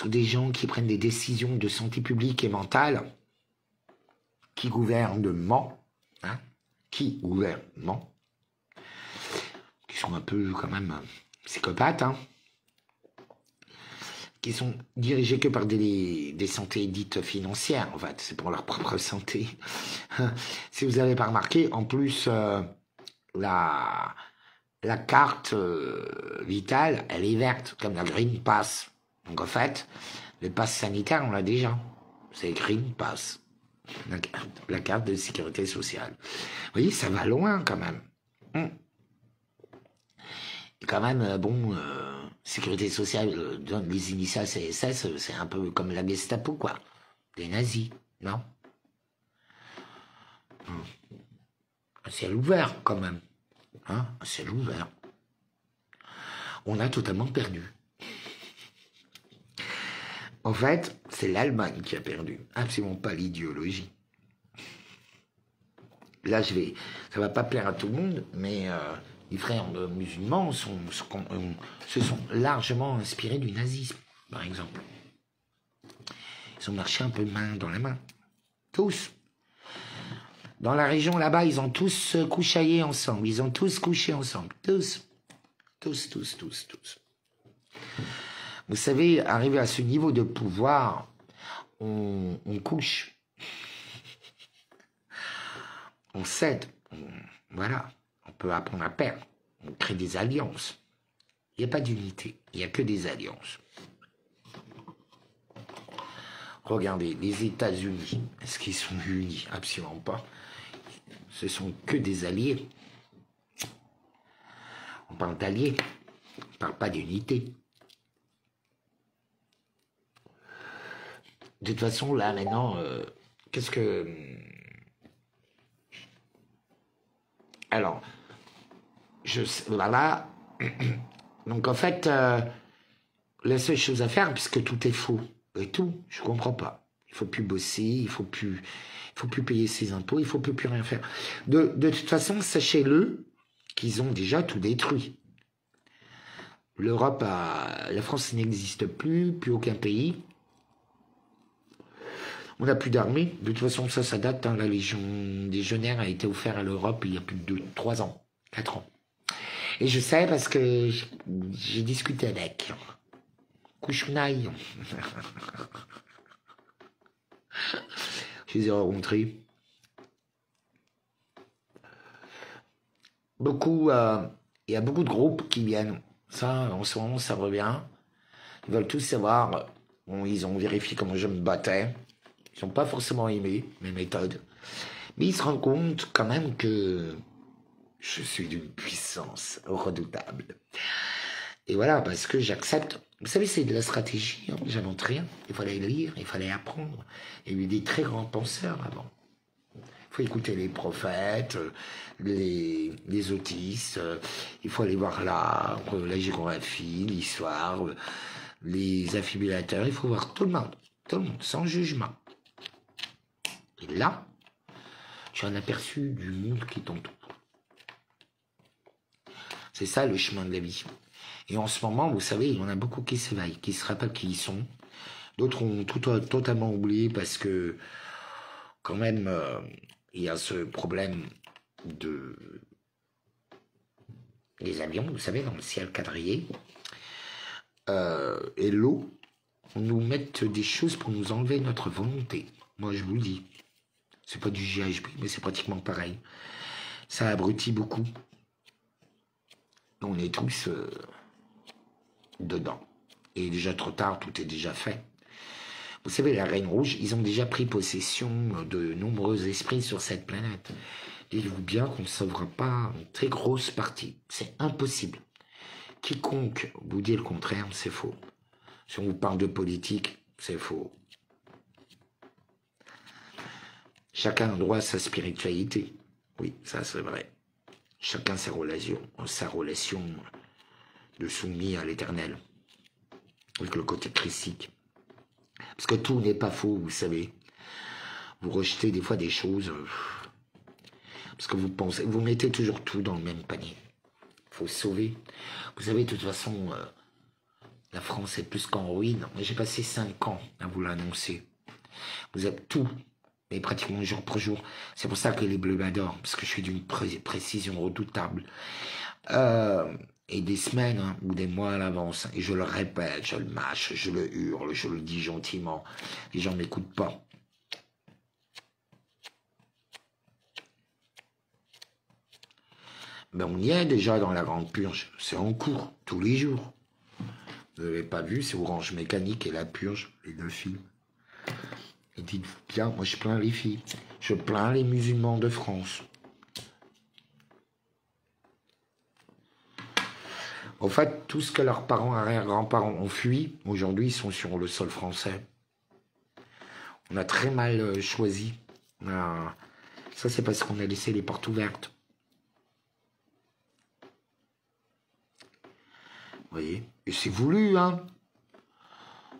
Speaker 1: des gens qui prennent des décisions de santé publique et mentale, qui gouvernement, qui sont un peu quand même psychopathes, qui sont dirigés que par des santé dites financières, en fait, c'est pour leur propre santé. Si vous n'avez pas remarqué, en plus, la carte vitale, elle est verte, comme la Green Pass. Donc en fait, le pass sanitaire, on l'a déjà. C'est Green Pass. La carte de sécurité sociale. Vous voyez, ça va loin quand même. Et quand même, sécurité sociale, les initiales CSS, c'est un peu comme la Gestapo, quoi. Des nazis, non? Un ciel ouvert, quand même. Un ciel ouvert. On a totalement perdu. En fait, c'est l'Allemagne qui a perdu, absolument pas l'idéologie. Là, ça va pas plaire à tout le monde, mais les frères musulmans se sont largement inspirés du nazisme, par exemple. Ils ont marché un peu main dans la main. Tous. Dans la région là-bas, ils ont tous couchaillé ensemble. Ils ont tous couché ensemble. Tous. Vous savez, arrivé à ce niveau de pouvoir, on couche. On cède. Voilà. On peut apprendre à perdre. On crée des alliances. Il n'y a pas d'unité. Il n'y a que des alliances. Regardez, les États-Unis, est-ce qu'ils sont unis? Absolument pas. Ce sont que des alliés. On parle d'alliés. On ne parle pas d'unité. De toute façon, là, maintenant, qu'est-ce que... Alors, voilà. Donc, en fait, la seule chose à faire, puisque tout est faux, et tout, je comprends pas. Il faut plus bosser, il faut plus payer ses impôts, il faut plus rien faire. De toute façon, sachez-le qu'ils ont déjà tout détruit. L'Europe, la France n'existe plus aucun pays. On n'a plus d'armée. De toute façon, ça date. La Légion légionnaire a été offerte à l'Europe il y a plus de 3 ans, 4 ans. Et je sais parce que j'ai discuté avec Kouchounaï. Je les ai rencontrés. Il y a beaucoup de groupes qui viennent. Ça, en ce moment, ça revient. Ils veulent tous savoir. Bon, ils ont vérifié comment je me battais. Ils n'ont pas forcément aimé mes méthodes. Mais ils se rendent compte quand même que je suis d'une puissance redoutable. Et voilà, parce que j'accepte. Vous savez, c'est de la stratégie. J'invente rien. Il fallait lire, il fallait apprendre. Il y a eu des très grands penseurs avant. Il faut écouter les prophètes, les autistes. Il faut aller voir l'art, la géographie, l'histoire, les affibullateurs. Il faut voir tout le monde, sans jugement. Et là, j'ai un aperçu du monde qui t'entoure. C'est ça le chemin de la vie. Et en ce moment, vous savez, il y en a beaucoup qui s'éveillent, qui se rappellent qui ils sont. D'autres ont totalement oublié parce que quand même, il y a ce problème de les avions, vous savez, dans le ciel quadrillé, et l'eau, nous mettent des choses pour nous enlever notre volonté. Moi, je vous le dis. C'est pas du GHB, mais c'est pratiquement pareil. Ça abrutit beaucoup. On est tous dedans. Et déjà trop tard, tout est déjà fait. Vous savez, la Reine Rouge, ils ont déjà pris possession de nombreux esprits sur cette planète. Dites-vous bien qu'on ne sauvera pas une très grosse partie. C'est impossible. Quiconque vous dit le contraire, c'est faux. Si on vous parle de politique, c'est faux. Chacun a droit à sa spiritualité. Oui, ça c'est vrai. Chacun sa relation de soumis à l'éternel. Avec le côté christique. Parce que tout n'est pas faux, vous savez. Vous rejetez des fois des choses. Parce que vous pensez, vous mettez toujours tout dans le même panier. Il faut sauver. Vous savez, de toute façon, la France est plus qu'en ruine. J'ai passé 5 ans à vous l'annoncer. Vous avez tout, mais pratiquement jour pour jour. C'est pour ça que les Bleus m'adorent, parce que je suis d'une précision redoutable. Et des semaines hein, ou des mois à l'avance. Et je le répète, je le mâche, je le hurle, je le dis gentiment. Les gens ne m'écoutent pas. Mais on y est déjà dans la grande purge. C'est en cours, tous les jours. Vous n'avez pas vu, c'est Orange Mécanique et La Purge, les 2 films. Et dites-vous bien, moi je plains les filles. Je plains les musulmans de France. En fait, tout ce que leurs parents, arrière-grands-parents ont fui, aujourd'hui ils sont sur le sol français. On a très mal choisi. Ça c'est parce qu'on a laissé les portes ouvertes. Vous voyez? Et c'est voulu, hein.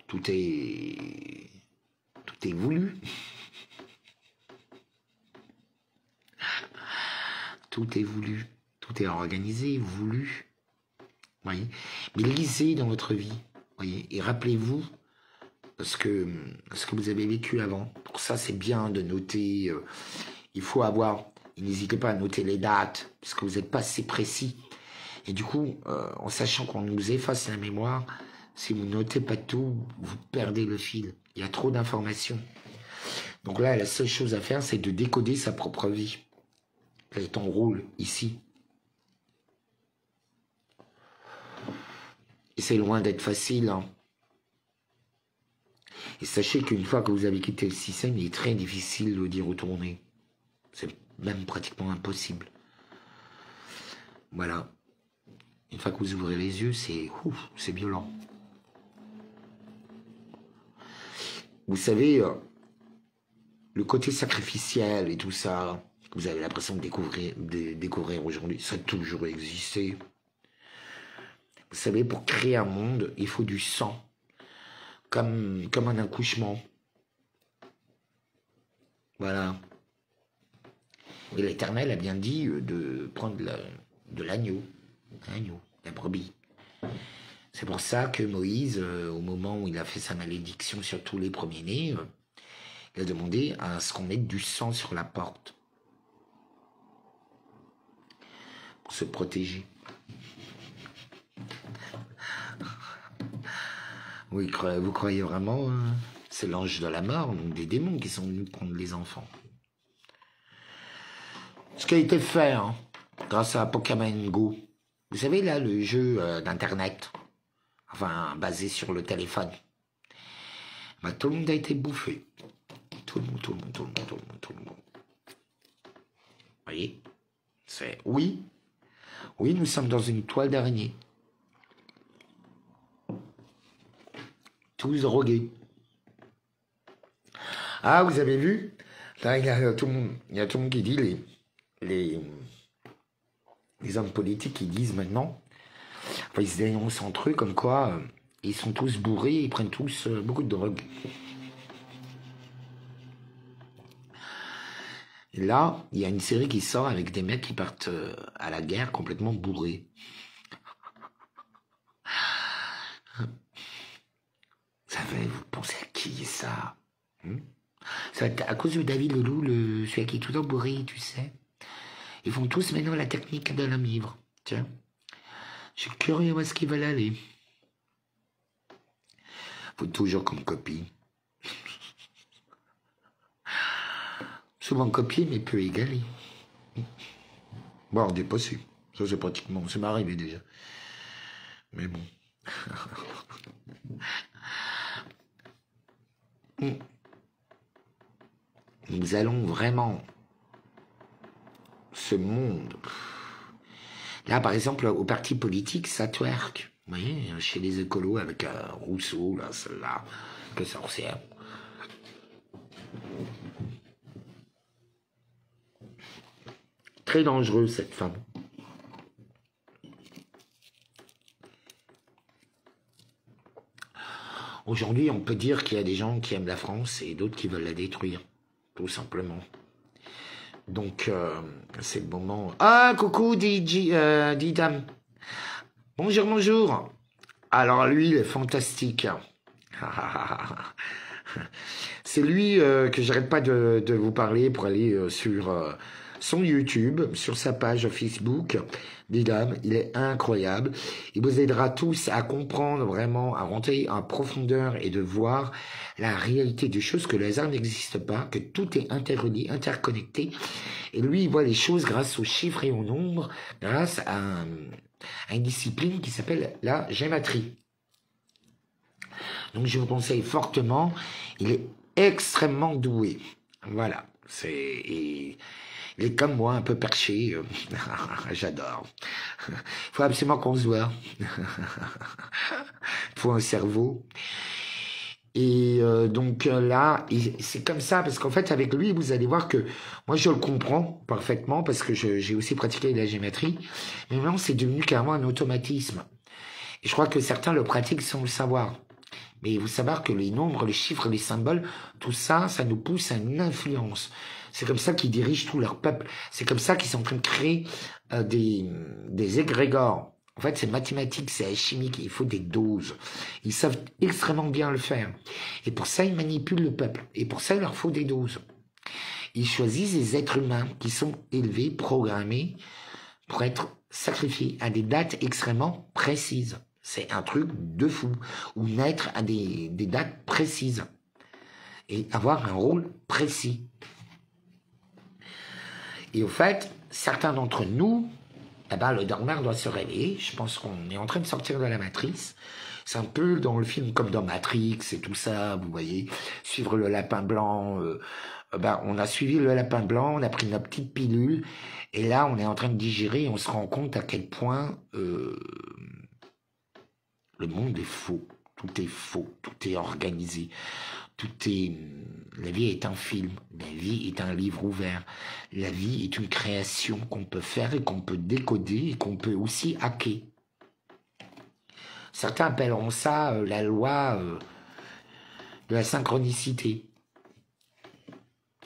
Speaker 1: Tout est voulu. Tout est voulu. Tout est organisé, voulu. Vous voyez? Mais lisez dans votre vie. Voyez? Et rappelez-vous ce que vous avez vécu avant. Pour ça, c'est bien de noter. Il faut avoir... N'hésitez pas à noter les dates, parce que vous n'êtes pas assez précis. Et du coup, en sachant qu'on nous efface la mémoire, si vous notez pas tout, vous perdez le fil. Il y a trop d'informations. Donc là, la seule chose à faire, c'est de décoder sa propre vie. Quel est ton rôle ici? Et c'est loin d'être facile. Hein. Et sachez qu'une fois que vous avez quitté le système, il est très difficile d'y retourner. C'est même pratiquement impossible. Voilà. Une fois que vous ouvrez les yeux, c'est violent. Vous savez, le côté sacrificiel et tout ça, vous avez l'impression de découvrir aujourd'hui, ça a toujours existé. Vous savez, pour créer un monde, il faut du sang, comme un accouchement. Voilà. Et l'Éternel a bien dit de prendre de l'agneau, la brebis. C'est pour ça que Moïse, au moment où il a fait sa malédiction sur tous les premiers-nés, il a demandé à ce qu'on mette du sang sur la porte pour se protéger. Oui, vous croyez vraiment c'est l'ange de la mort, donc des démons qui sont venus prendre les enfants. Ce qui a été fait grâce à Pokémon Go. Vous savez là, le jeu d'internet, enfin basé sur le téléphone. Bah, tout le monde a été bouffé. Tout le monde. Vous voyez? Oui, nous sommes dans une toile d'araignée. Tous drogués. Ah, vous avez vu? Là, il y a tout le monde qui dit, les hommes politiques qui disent maintenant, enfin, ils se dénoncent entre eux comme quoi ils sont tous bourrés, ils prennent tous beaucoup de drogue. Et là, il y a une série qui sort avec des mecs qui partent à la guerre complètement bourrés. Vous savez, vous pensez à qui ça Ça va être à cause de David Leloup, celui qui est tout bourré, tu sais. Ils font tous maintenant la technique de l'homme ivre. Tiens. Je suis curieux où est-ce qu'ils veulent aller. Faut toujours qu'on copie. Souvent copier, mais peu égaler. Bon, on n'est pas sûr. Ça, c'est pratiquement... Ça m'est arrivé déjà. Mais bon. Nous allons vraiment... Ce monde... Là, par exemple, au parti politique, ça twerk. Vous voyez, chez les écolos, avec Rousseau, là, celle-là, que sorcière. Très dangereuse, cette femme. Aujourd'hui, on peut dire qu'il y a des gens qui aiment la France et d'autres qui veulent la détruire, tout simplement. Donc, c'est le moment... Ah, coucou, Didam. Bonjour, bonjour. Alors, lui, il est fantastique. C'est lui que j'arrête pas de vous parler pour aller sur son YouTube, sur sa page Facebook. Didam, il est incroyable. Il vous aidera tous à comprendre vraiment, à rentrer en profondeur et de voir la réalité des choses, que le hasard n'existe pas, que tout est interrelié, interconnecté. Et lui, il voit les choses grâce aux chiffres et aux nombres, grâce à une discipline qui s'appelle la gématrie. Donc, je vous conseille fortement. Il est extrêmement doué. Voilà. Il est comme moi, un peu perché. J'adore. Il faut absolument qu'on se voit. Il faut un cerveau. Et donc là, c'est comme ça, parce qu'en fait, avec lui, vous allez voir que moi, je le comprends parfaitement, parce que j'ai aussi pratiqué la géométrie. Mais maintenant, c'est devenu carrément un automatisme. Et je crois que certains le pratiquent sans le savoir. Mais il faut savoir que les nombres, les chiffres, les symboles, tout ça, ça nous pousse à une influence. C'est comme ça qu'ils dirigent tout leur peuple. C'est comme ça qu'ils sont en train de créer des égrégores. En fait, c'est mathématique, c'est chimique, il faut des doses. Ils savent extrêmement bien le faire. Et pour ça, ils manipulent le peuple. Et pour ça, il leur faut des doses. Ils choisissent des êtres humains qui sont élevés, programmés, pour être sacrifiés à des dates extrêmement précises. C'est un truc de fou. Ou naître à des dates précises. Et avoir un rôle précis. Et au fait, certains d'entre nous, eh ben, le dormeur doit se réveiller. Je pense qu'on est en train de sortir de la matrice. C'est un peu dans le film comme dans Matrix et tout ça, vous voyez. Suivre le lapin blanc. Ben, on a suivi le lapin blanc, on a pris notre petite pilule. Et là, on est en train de digérer et on se rend compte à quel point le monde est faux. Tout est faux. Tout est organisé. La vie est un film, la vie est un livre ouvert, la vie est une création qu'on peut faire et qu'on peut décoder et qu'on peut aussi hacker. Certains appelleront ça la loi de la synchronicité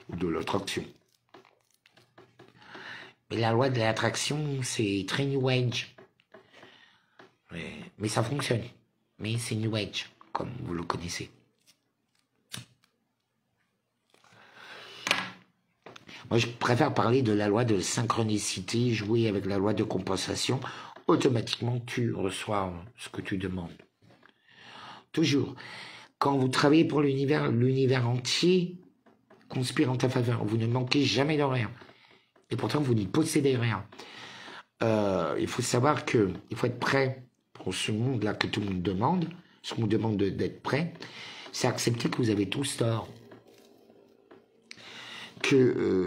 Speaker 1: ou de l'attraction. Mais la loi de l'attraction, c'est très New Age. Mais ça fonctionne. Mais c'est New Age, comme vous le connaissez. Moi, je préfère parler de la loi de synchronicité, jouer avec la loi de compensation. Automatiquement, tu reçois ce que tu demandes. Toujours. Quand vous travaillez pour l'univers entier conspire en ta faveur. Vous ne manquez jamais de rien. Et pourtant, vous n'y possédez rien. Il faut savoir qu'il faut être prêt pour ce monde-là que tout le monde demande. Ce qu'on vous demande d'être prêt, c'est accepter que vous avez tous tort.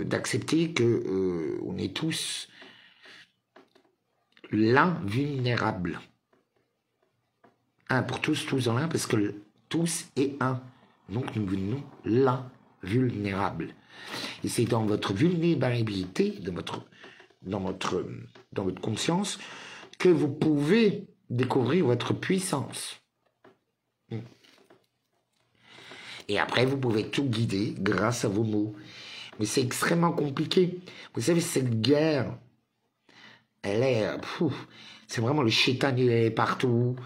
Speaker 1: D'accepter que on est tous l'invulnérable. Un pour tous, tous en un, parce que tous est un. Donc nous venons l'invulnérable. Et c'est dans votre vulnérabilité, dans votre conscience, que vous pouvez découvrir votre puissance. Et après, vous pouvez tout guider grâce à vos mots. Mais c'est extrêmement compliqué. Vous savez, cette guerre, elle est... c'est vraiment le chétan, il est partout.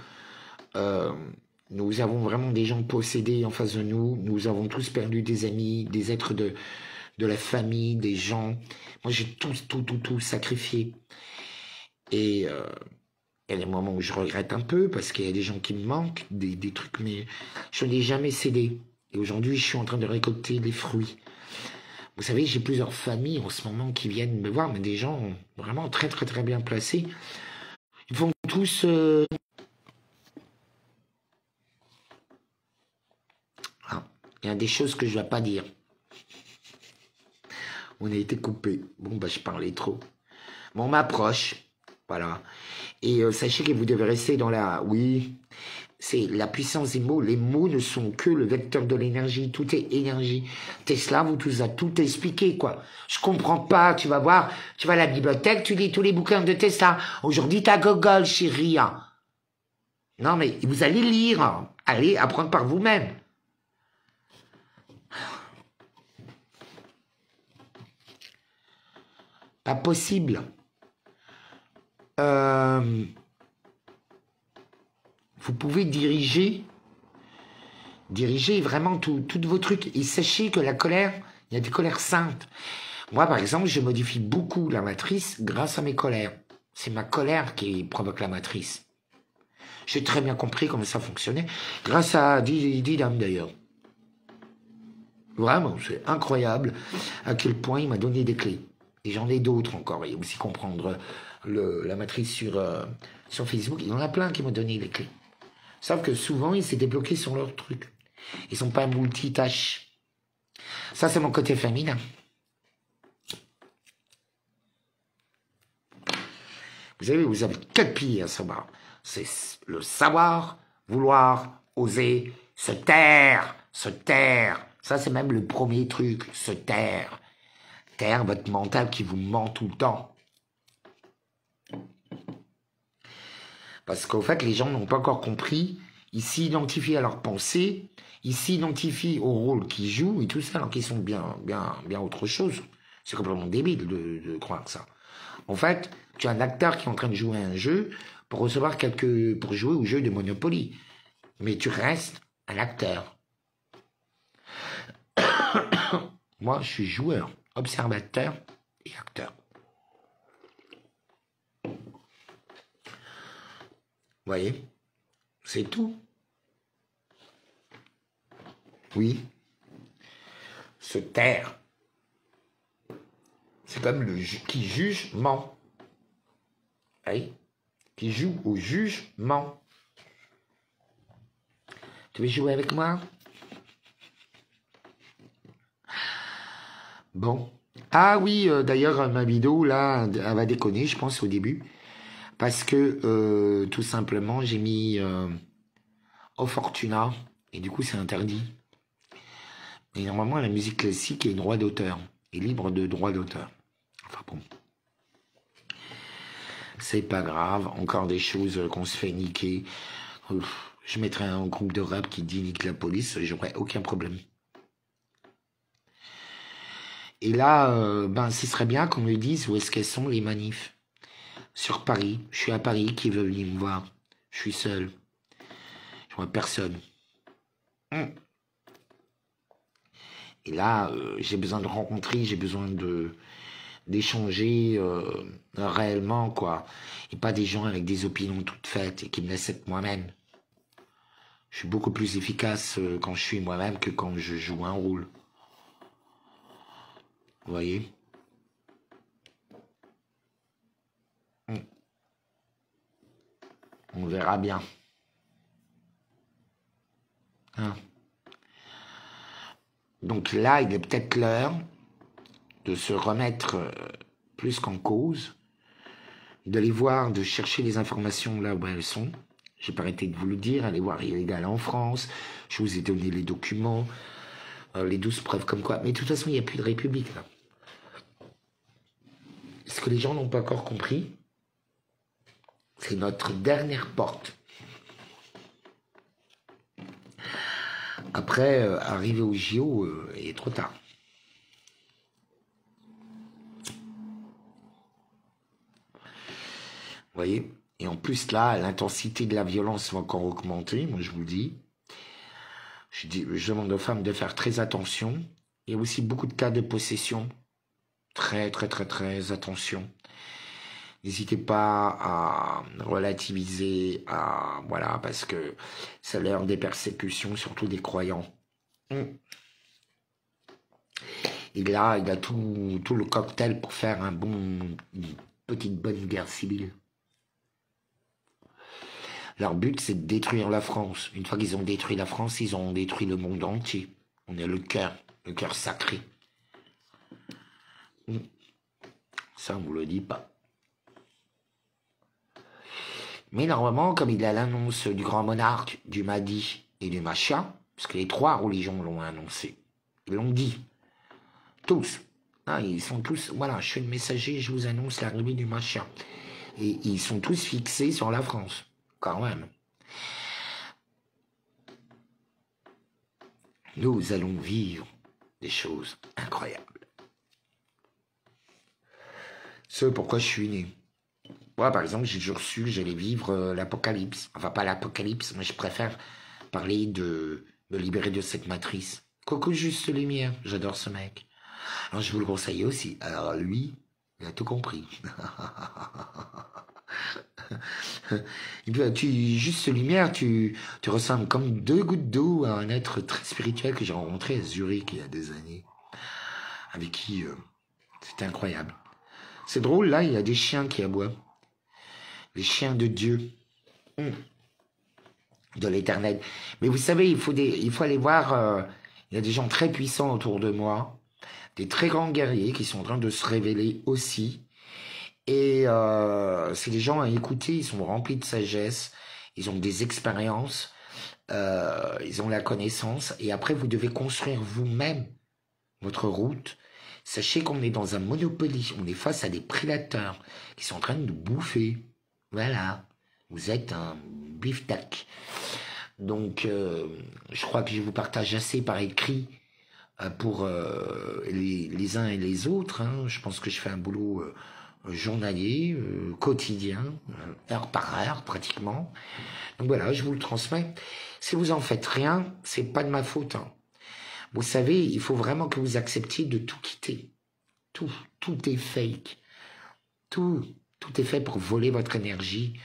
Speaker 1: Nous avons vraiment des gens possédés en face de nous. Nous avons tous perdu des amis, des êtres de la famille, des gens. Moi, j'ai tout sacrifié. Et il y a des moments où je regrette un peu parce qu'il y a des gens qui me manquent, des trucs, mais je n'ai jamais cédé. Et aujourd'hui, je suis en train de récolter les fruits. Vous savez, j'ai plusieurs familles en ce moment qui viennent me voir, mais des gens vraiment très bien placés. Ils font tous... Ah, il y a des choses que je ne vais pas dire. On a été coupé. Bon, bah, je parlais trop. Bon, on m'approche. Voilà. Et sachez que vous devez rester dans la... Oui, c'est la puissance des mots. Les mots ne sont que le vecteur de l'énergie. Tout est énergie. Tesla vous a tout expliqué, quoi. Je comprends pas. Tu vas voir, tu vas à la bibliothèque, tu lis tous les bouquins de Tesla. Aujourd'hui, t'as Google, chérie. Non, mais vous allez lire. Allez apprendre par vous-même. Pas possible. Vous pouvez diriger vraiment tous vos trucs. Et sachez que la colère, il y a des colères saintes. Moi, par exemple, je modifie beaucoup la matrice grâce à mes colères. C'est ma colère qui provoque la matrice. J'ai très bien compris comment ça fonctionnait, grâce à Didam d'ailleurs. Vraiment, c'est incroyable à quel point il m'a donné des clés. Et j'en ai d'autres encore. Et aussi comprendre la matrice sur Facebook. Il y en a plein qui m'ont donné les clés. Sauf que souvent, ils s'étaient bloqués sur leur truc. Ils sont pas multitâches. Ça, c'est mon côté féminin. Vous avez 4 piliers à savoir. C'est le savoir, vouloir, oser, se taire, se taire. Ça, c'est même le premier truc, se taire. Taire votre mental qui vous ment tout le temps. Parce qu'au fait, les gens n'ont pas encore compris. Ils s'identifient à leurs pensées, ils s'identifient au rôle qu'ils jouent et tout ça, alors qu'ils sont bien autre chose. C'est complètement débile de croire ça. En fait, tu as un acteur qui est en train de jouer à un jeu pour jouer au jeu de Monopoly. Mais tu restes un acteur. Moi, je suis joueur, observateur et acteur. Vous voyez? C'est tout. Oui. Se taire. C'est comme qui juge ment. Oui. Qui joue au jugement. Tu veux jouer avec moi? Bon. Ah oui, d'ailleurs, ma vidéo, là, elle va déconner, je pense, au début. Parce que, tout simplement, j'ai mis au Fortuna. Et du coup, c'est interdit. Et normalement, la musique classique est droit d'auteur. Est libre de droit d'auteur. Enfin bon. C'est pas grave. Encore des choses qu'on se fait niquer. Je mettrais un groupe de rap qui dit nique la police. J'aurais aucun problème. Et là, ce serait bien qu'on me dise où est-ce qu'elles sont les manifs. Sur Paris. Je suis à Paris. Qui veut venir me voir? Je suis seul. Je vois personne. Et là, j'ai besoin de rencontrer, j'ai besoin d'échanger réellement, quoi. Et pas des gens avec des opinions toutes faites et qui me laissent être moi-même. Je suis beaucoup plus efficace quand je suis moi-même que quand je joue un rôle. Vous voyez? On verra bien. Hein? Donc là, il est peut-être l'heure de se remettre plus qu'en cause, d'aller voir, de chercher les informations là où elles sont. J'ai pas arrêté de vous le dire, allez voir Illégal en France, je vous ai donné les documents, les 12 preuves comme quoi. Mais de toute façon, il n'y a plus de République là. Ce que les gens n'ont pas encore compris, c'est notre dernière porte. Après, arriver au JO, il est trop tard. Vous voyez? Et en plus, là, l'intensité de la violence va encore augmenter, moi je vous le dis. Je demande aux femmes de faire très attention. Il y a aussi beaucoup de cas de possession. Très, très, très, très attention. N'hésitez pas à relativiser, voilà, parce que c'est l'heure des persécutions, surtout des croyants. Et là, il a tout le cocktail pour faire une petite bonne guerre civile. Leur but, c'est de détruire la France. Une fois qu'ils ont détruit la France, ils ont détruit le monde entier. On est le cœur sacré. Ça, on vous le dit pas. Mais normalement, comme il a l'annonce du grand monarque, du Mahdi et du Mashiach, parce que les trois religions l'ont annoncé, ils l'ont dit, tous, ils sont tous, voilà, je suis le messager, je vous annonce l'arrivée du Mashiach. Et ils sont tous fixés sur la France, quand même. Nous allons vivre des choses incroyables. Ce pourquoi je suis né. Moi, par exemple, j'ai toujours su que j'allais vivre l'apocalypse. Enfin, pas l'apocalypse, mais je préfère parler de me libérer de cette matrice. Coucou Juste Lumière, j'adore ce mec. Alors, je vous le conseille aussi. Alors, lui, il a tout compris. Et puis, Juste Lumière, tu ressembles comme 2 gouttes d'eau à un être très spirituel que j'ai rencontré à Zurich il y a des années. Avec qui c'était incroyable. C'est drôle, là, il y a des chiens qui aboient. Les chiens de Dieu, de l'Éternel. Mais vous savez, il faut aller voir, il y a des gens très puissants autour de moi, des très grands guerriers qui sont en train de se révéler aussi. Et c'est des gens à écouter, ils sont remplis de sagesse, ils ont des expériences, ils ont la connaissance. Et après, vous devez construire vous-même votre route. Sachez qu'on est dans un monopoly, on est face à des prédateurs qui sont en train de nous bouffer. Voilà, vous êtes un beefsteak. Donc, je crois que je vous partage assez par écrit pour les uns et les autres. Je pense que je fais un boulot journalier, quotidien, heure par heure pratiquement. Donc voilà, je vous le transmets. Si vous en faites rien, c'est pas de ma faute. Vous savez, il faut vraiment que vous acceptiez de tout quitter. Tout est fake. Tout est fait pour voler votre énergie.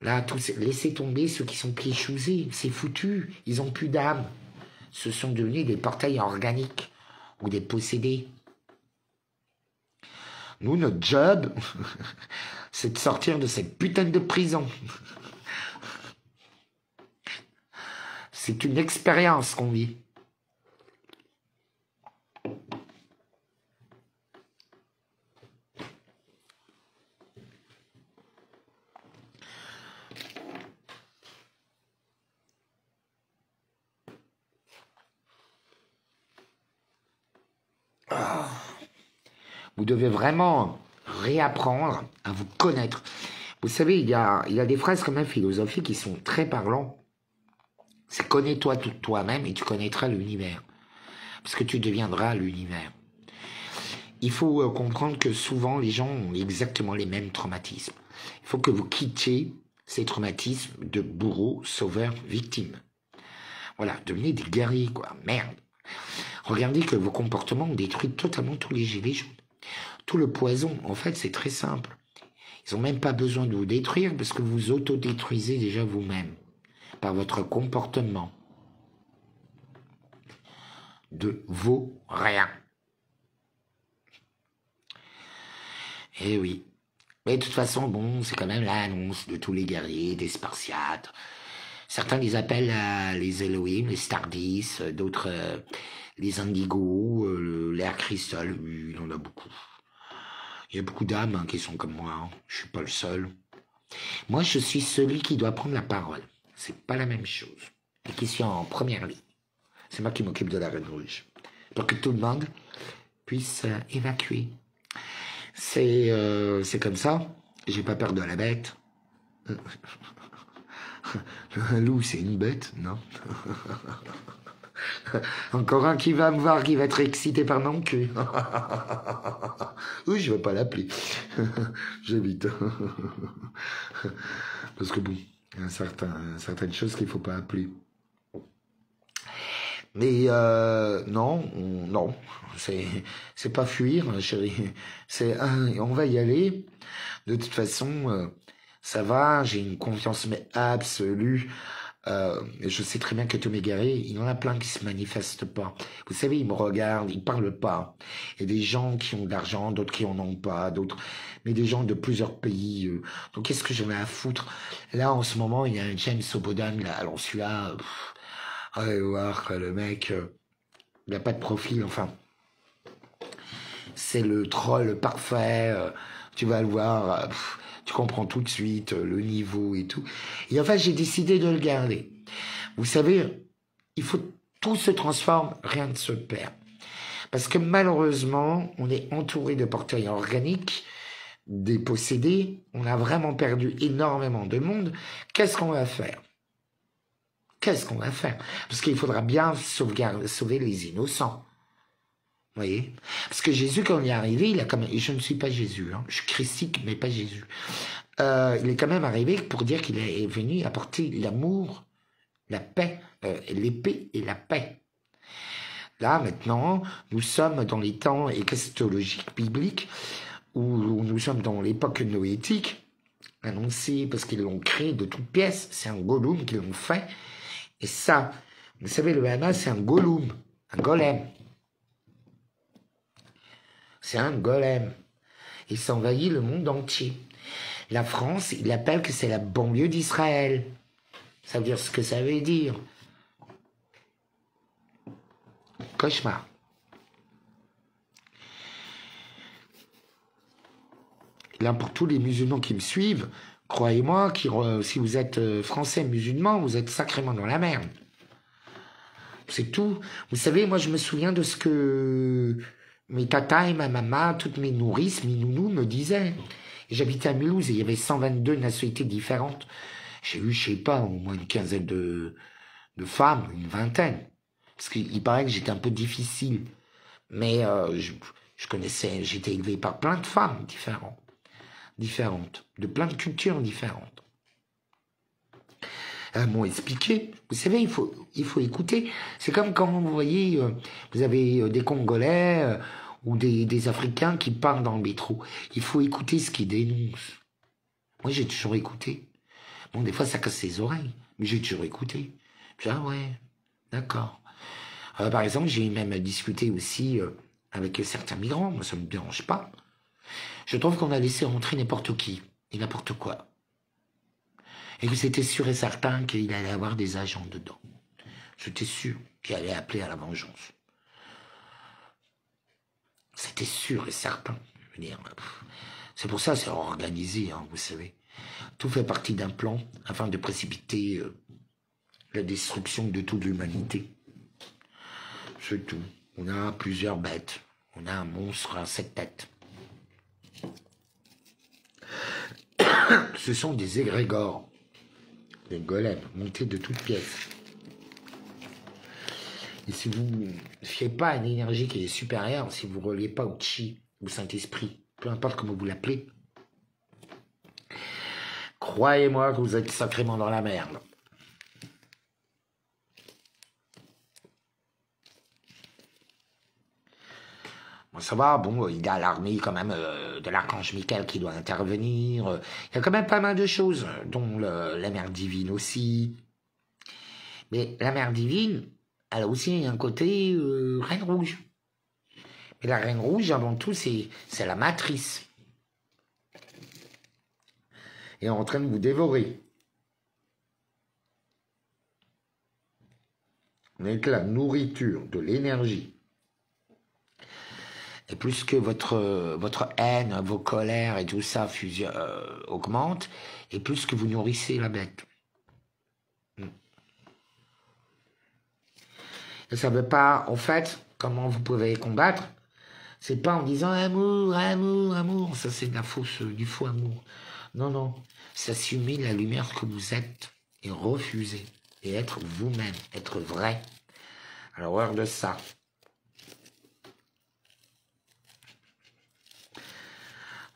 Speaker 1: Là, laissez tomber ceux qui sont piéchousés. C'est foutu. Ils n'ont plus d'âme. Ce sont devenus des portails organiques ou des possédés. Nous, notre job, c'est de sortir de cette putain de prison. C'est une expérience qu'on vit. Vous devez vraiment réapprendre à vous connaître. Vous savez, il y a des phrases comme un philosophie qui sont très parlantes. C'est connais-toi tout toi-même et tu connaîtras l'univers. Parce que tu deviendras l'univers. Il faut comprendre que souvent les gens ont exactement les mêmes traumatismes. Il faut que vous quittiez ces traumatismes de bourreaux, sauveurs, victimes. Voilà, devenez des guerriers, quoi. Merde. Regardez que vos comportements ont détruit totalement tous les gilets jaunes. Tout le poison, en fait, c'est très simple. Ils n'ont même pas besoin de vous détruire parce que vous autodétruisez déjà vous-même par votre comportement de vos rien. Eh oui. Mais de toute façon, bon, c'est quand même l'annonce de tous les guerriers, des Spartiates. Certains les appellent les Elohim, les Stardis, d'autres les Indigos, l'air cristal, il y en a beaucoup. Il y a beaucoup d'âmes qui sont comme moi, je suis pas le seul. Moi, je suis celui qui doit prendre la parole. C'est pas la même chose. Et qui suis en première ligne. C'est moi qui m'occupe de la Reine Rouge. Pour que tout le monde puisse évacuer. C'est comme ça. J'ai pas peur de la bête. Un loup, c'est une bête, non? Encore un qui va me voir, qui va être excité par mon cul. Oui, je vais pas l'appeler. J'évite. Parce que bon, il y a certaines choses qu'il faut pas appeler. Mais non, non, c'est pas fuir, chérie. C'est on va y aller. De toute façon, ça va. J'ai une confiance mais absolue. Je sais très bien que Tom Égaré, il y en a plein qui se manifestent pas. Vous savez, ils me regardent, ils parlent pas. Il y a des gens qui ont de l'argent, d'autres qui en ont pas, d'autres, mais des gens de plusieurs pays. Donc qu'est-ce que j'en ai à foutre? Là, en ce moment, il y a un James Obodan, là. Alors celui-là, allez voir que le mec, il a pas de profil, enfin. C'est le troll parfait, tu vas le voir, tu comprends tout de suite le niveau et tout. Et en fait, j'ai décidé de le garder. Vous savez, il faut tout se transforme, rien ne se perd. Parce que malheureusement, on est entouré de porteurs organiques, des possédés, on a vraiment perdu énormément de monde. Qu'est-ce qu'on va faire? Qu'est-ce qu'on va faire? Parce qu'il faudra bien sauver les innocents. Vous voyez? Parce que Jésus, quand il est arrivé, il a quand même, et je ne suis pas Jésus, hein, je suis christique, mais pas Jésus. Il est quand même arrivé pour dire qu'il est venu apporter l'amour, la paix, l'épée et la paix. Là, maintenant, nous sommes dans les temps ecclésiologiques bibliques, où nous sommes dans l'époque noétique, annoncée parce qu'ils l'ont créé de toutes pièces, c'est un Gollum qu'ils l'ont fait, et ça, vous savez, le Hamas, c'est un Gollum, un golem. C'est un golem. Il s'envahit le monde entier. La France, il appelle que c'est la banlieue d'Israël. Ça veut dire ce que ça veut dire. Cauchemar. Là, pour tous les musulmans qui me suivent, croyez-moi, si vous êtes français musulman, vous êtes sacrément dans la merde. C'est tout. Vous savez, moi, je me souviens de ce que mes tatas et ma maman, toutes mes nourrices, mes nounous me disaient. J'habitais à Mulhouse et il y avait 122 nationalités différentes. J'ai eu, je sais pas, au moins une quinzaine de femmes, une vingtaine. Parce qu'il paraît que j'étais un peu difficile. Mais je connaissais, j'étais élevé par plein de femmes différentes, de plein de cultures différentes. Elles m'ont expliqué. Vous savez, il faut écouter. C'est comme quand vous voyez, vous avez des Congolais ou des Africains qui parlent dans le métro. Il faut écouter ce qu'ils dénoncent. Moi, j'ai toujours écouté. Bon, des fois, ça casse les oreilles, mais j'ai toujours écouté. Je dis, ah ouais, d'accord. Par exemple, j'ai même discuté aussi avec certains migrants. Moi, ça me dérange pas. Je trouve qu'on a laissé rentrer n'importe qui et n'importe quoi. Et que c'était sûr et certain qu'il allait avoir des agents dedans. J'étais sûr qu'il allait appeler à la vengeance. C'était sûr et certain. Je veux dire, c'est pour ça, c'est organisé, hein, vous savez. Tout fait partie d'un plan afin de précipiter la destruction de toute l'humanité. C'est tout. On a plusieurs bêtes. On a un monstre à 7 têtes. Ce sont des égrégores. Des golems montés de toutes pièces. Et si vous ne fiez pas à une énergie qui est supérieure, si vous ne reliez pas au Chi, au Saint-Esprit, peu importe comment vous l'appelez, croyez-moi que vous êtes sacrément dans la merde. Bon, ça va, bon, il y a l'armée quand même de l'archange Michael qui doit intervenir. Il y a quand même pas mal de choses, dont la mère divine aussi. Mais la mère divine, elle a aussi un côté reine rouge. Mais la reine rouge, avant tout, c'est la matrice. Elle est en train de vous dévorer. On est que la nourriture, de l'énergie. Et plus que votre haine, vos colères et tout ça augmente, et plus que vous nourrissez la bête. Et ça ne veut pas, en fait, comment vous pouvez combattre, c'est pas en disant amour, amour, amour, ça c'est du faux amour. Non, non, c'est assumer la lumière que vous êtes et refuser, et être vous-même, être vrai. À l'horreur de ça.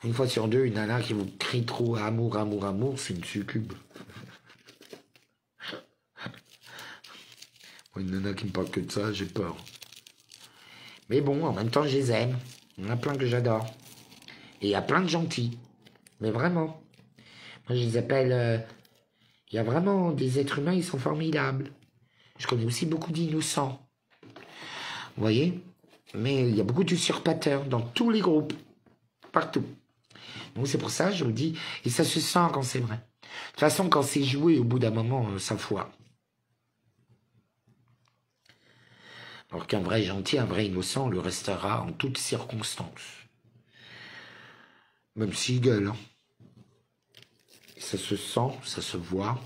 Speaker 1: Une fois sur deux, une nana qui vous crie trop amour, amour, amour, c'est une succube. Une nana qui me parle que de ça, j'ai peur. Mais bon, en même temps, je les aime. Il y en a plein que j'adore. Et il y a plein de gentils. Mais vraiment. Moi, je les appelle... Il y a vraiment des êtres humains, ils sont formidables. Je connais aussi beaucoup d'innocents. Vous voyez? Mais il y a beaucoup d'usurpateurs dans tous les groupes. Partout. Donc c'est pour ça, je le dis. Et ça se sent quand c'est vrai. De toute façon, quand c'est joué, au bout d'un moment, ça foire. Alors qu'un vrai gentil, un vrai innocent, le restera en toutes circonstances. Même s'il gueule. Hein. Ça se sent, ça se voit.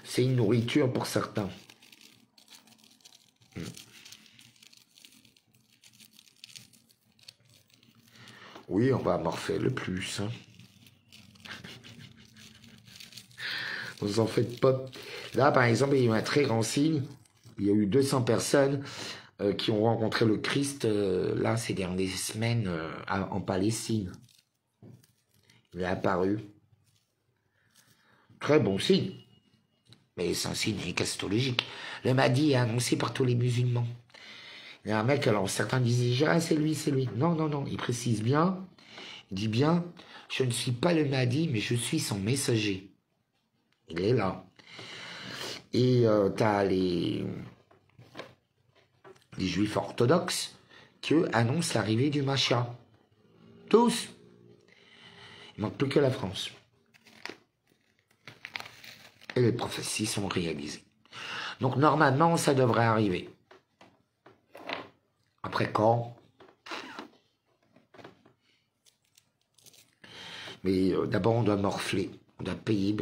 Speaker 1: C'est une nourriture pour certains. Oui, on va morfler le plus. Hein. Vous en faites pas. Là, par exemple, il y a eu un très grand signe. Il y a eu 200 personnes qui ont rencontré le Christ, là, ces dernières semaines, en Palestine. Il est apparu. Très bon signe. Mais c'est un signe eschatologique. Le Mahdi est annoncé par tous les musulmans. Il y a un mec, alors certains disaient, ah, c'est lui, c'est lui. Non, non, non, il précise bien, il dit bien, je ne suis pas le Mahdi, mais je suis son messager. Il est là. Et t'as les juifs orthodoxes qui, eux, annoncent l'arrivée du Mashiach. Tous. Il ne manque plus que la France. Et les prophéties sont réalisées. Donc normalement, ça devrait arriver. Après quand? Mais d'abord, on doit morfler. On doit payer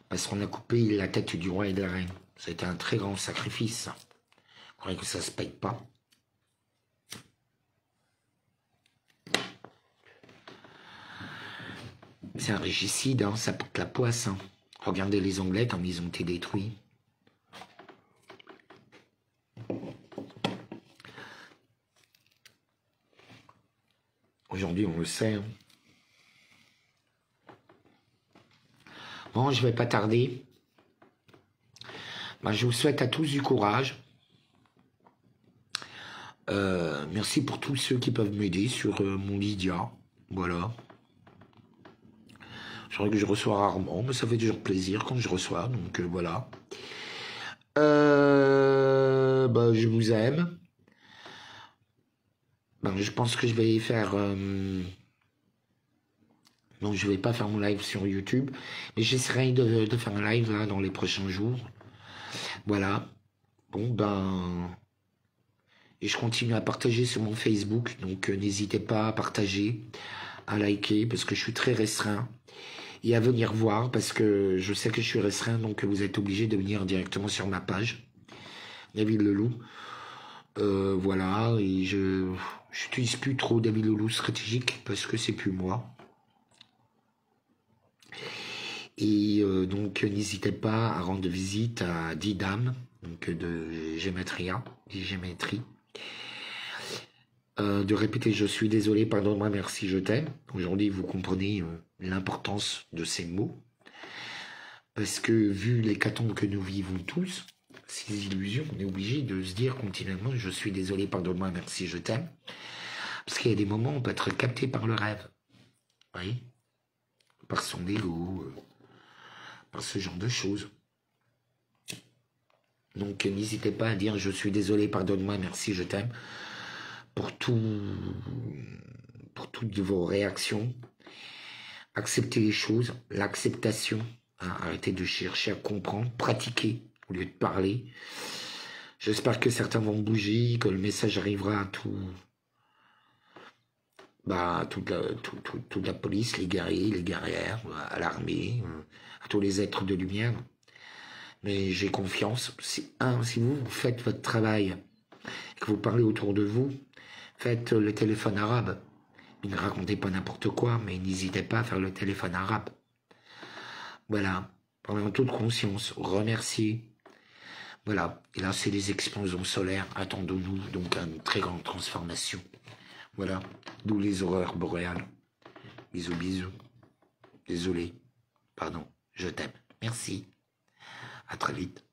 Speaker 1: parce qu'on a coupé la tête du roi et de la reine. Ça a été un très grand sacrifice. Je croyais que ça ne se paye pas. C'est un régicide, hein, ça porte la poisse. Hein. Regardez les Anglais comme ils ont été détruits. Aujourd'hui, on le sait. Hein. Bon, je ne vais pas tarder. Ben, je vous souhaite à tous du courage. Merci pour tous ceux qui peuvent m'aider sur mon Lydia. Voilà. Je crois que je reçois rarement, mais ça fait toujours plaisir quand je reçois, donc voilà. Ben, je vous aime. Ben, je pense que je vais faire... Non, je vais pas faire mon live sur YouTube, mais j'essaierai de faire un live là dans les prochains jours. Voilà. Bon, ben... Et je continue à partager sur mon Facebook, donc n'hésitez pas à partager, à liker, parce que je suis très restreint. Et à venir voir, parce que je sais que je suis restreint, donc vous êtes obligé de venir directement sur ma page, David Leloup. Voilà, et je n'utilise plus trop David Leloup stratégique, parce que c'est plus moi. Et donc n'hésitez pas à rendre visite à Didam, donc de Gématria, Gématrie. De répéter je suis désolé, pardonne-moi, merci, je t'aime. Aujourd'hui, vous comprenez l'importance de ces mots. Parce que vu l'hécatombe que nous vivons tous, ces illusions, on est obligé de se dire continuellement je suis désolé, pardonne-moi, merci, je t'aime. Parce qu'il y a des moments où on peut être capté par le rêve. Oui. Par son ego, par ce genre de choses. Donc n'hésitez pas à dire je suis désolé, pardonne-moi, merci, je t'aime. Pour toutes vos réactions. Acceptez les choses, l'acceptation. Hein, arrêtez de chercher à comprendre, pratiquer au lieu de parler. J'espère que certains vont bouger, que le message arrivera à toute la police, les guerriers, les guerrières, à l'armée, à tous les êtres de lumière. Mais j'ai confiance. Si vous faites votre travail, que vous parlez autour de vous, faites le téléphone arabe. Ne racontez pas n'importe quoi, mais n'hésitez pas à faire le téléphone arabe. Voilà. Parlez en toute conscience. Remerciez. Voilà, et là c'est les explosions solaires, attendons-nous donc à une très grande transformation. Voilà, d'où les horreurs boréales. Bisous, bisous. Désolé, pardon, je t'aime. Merci, à très vite.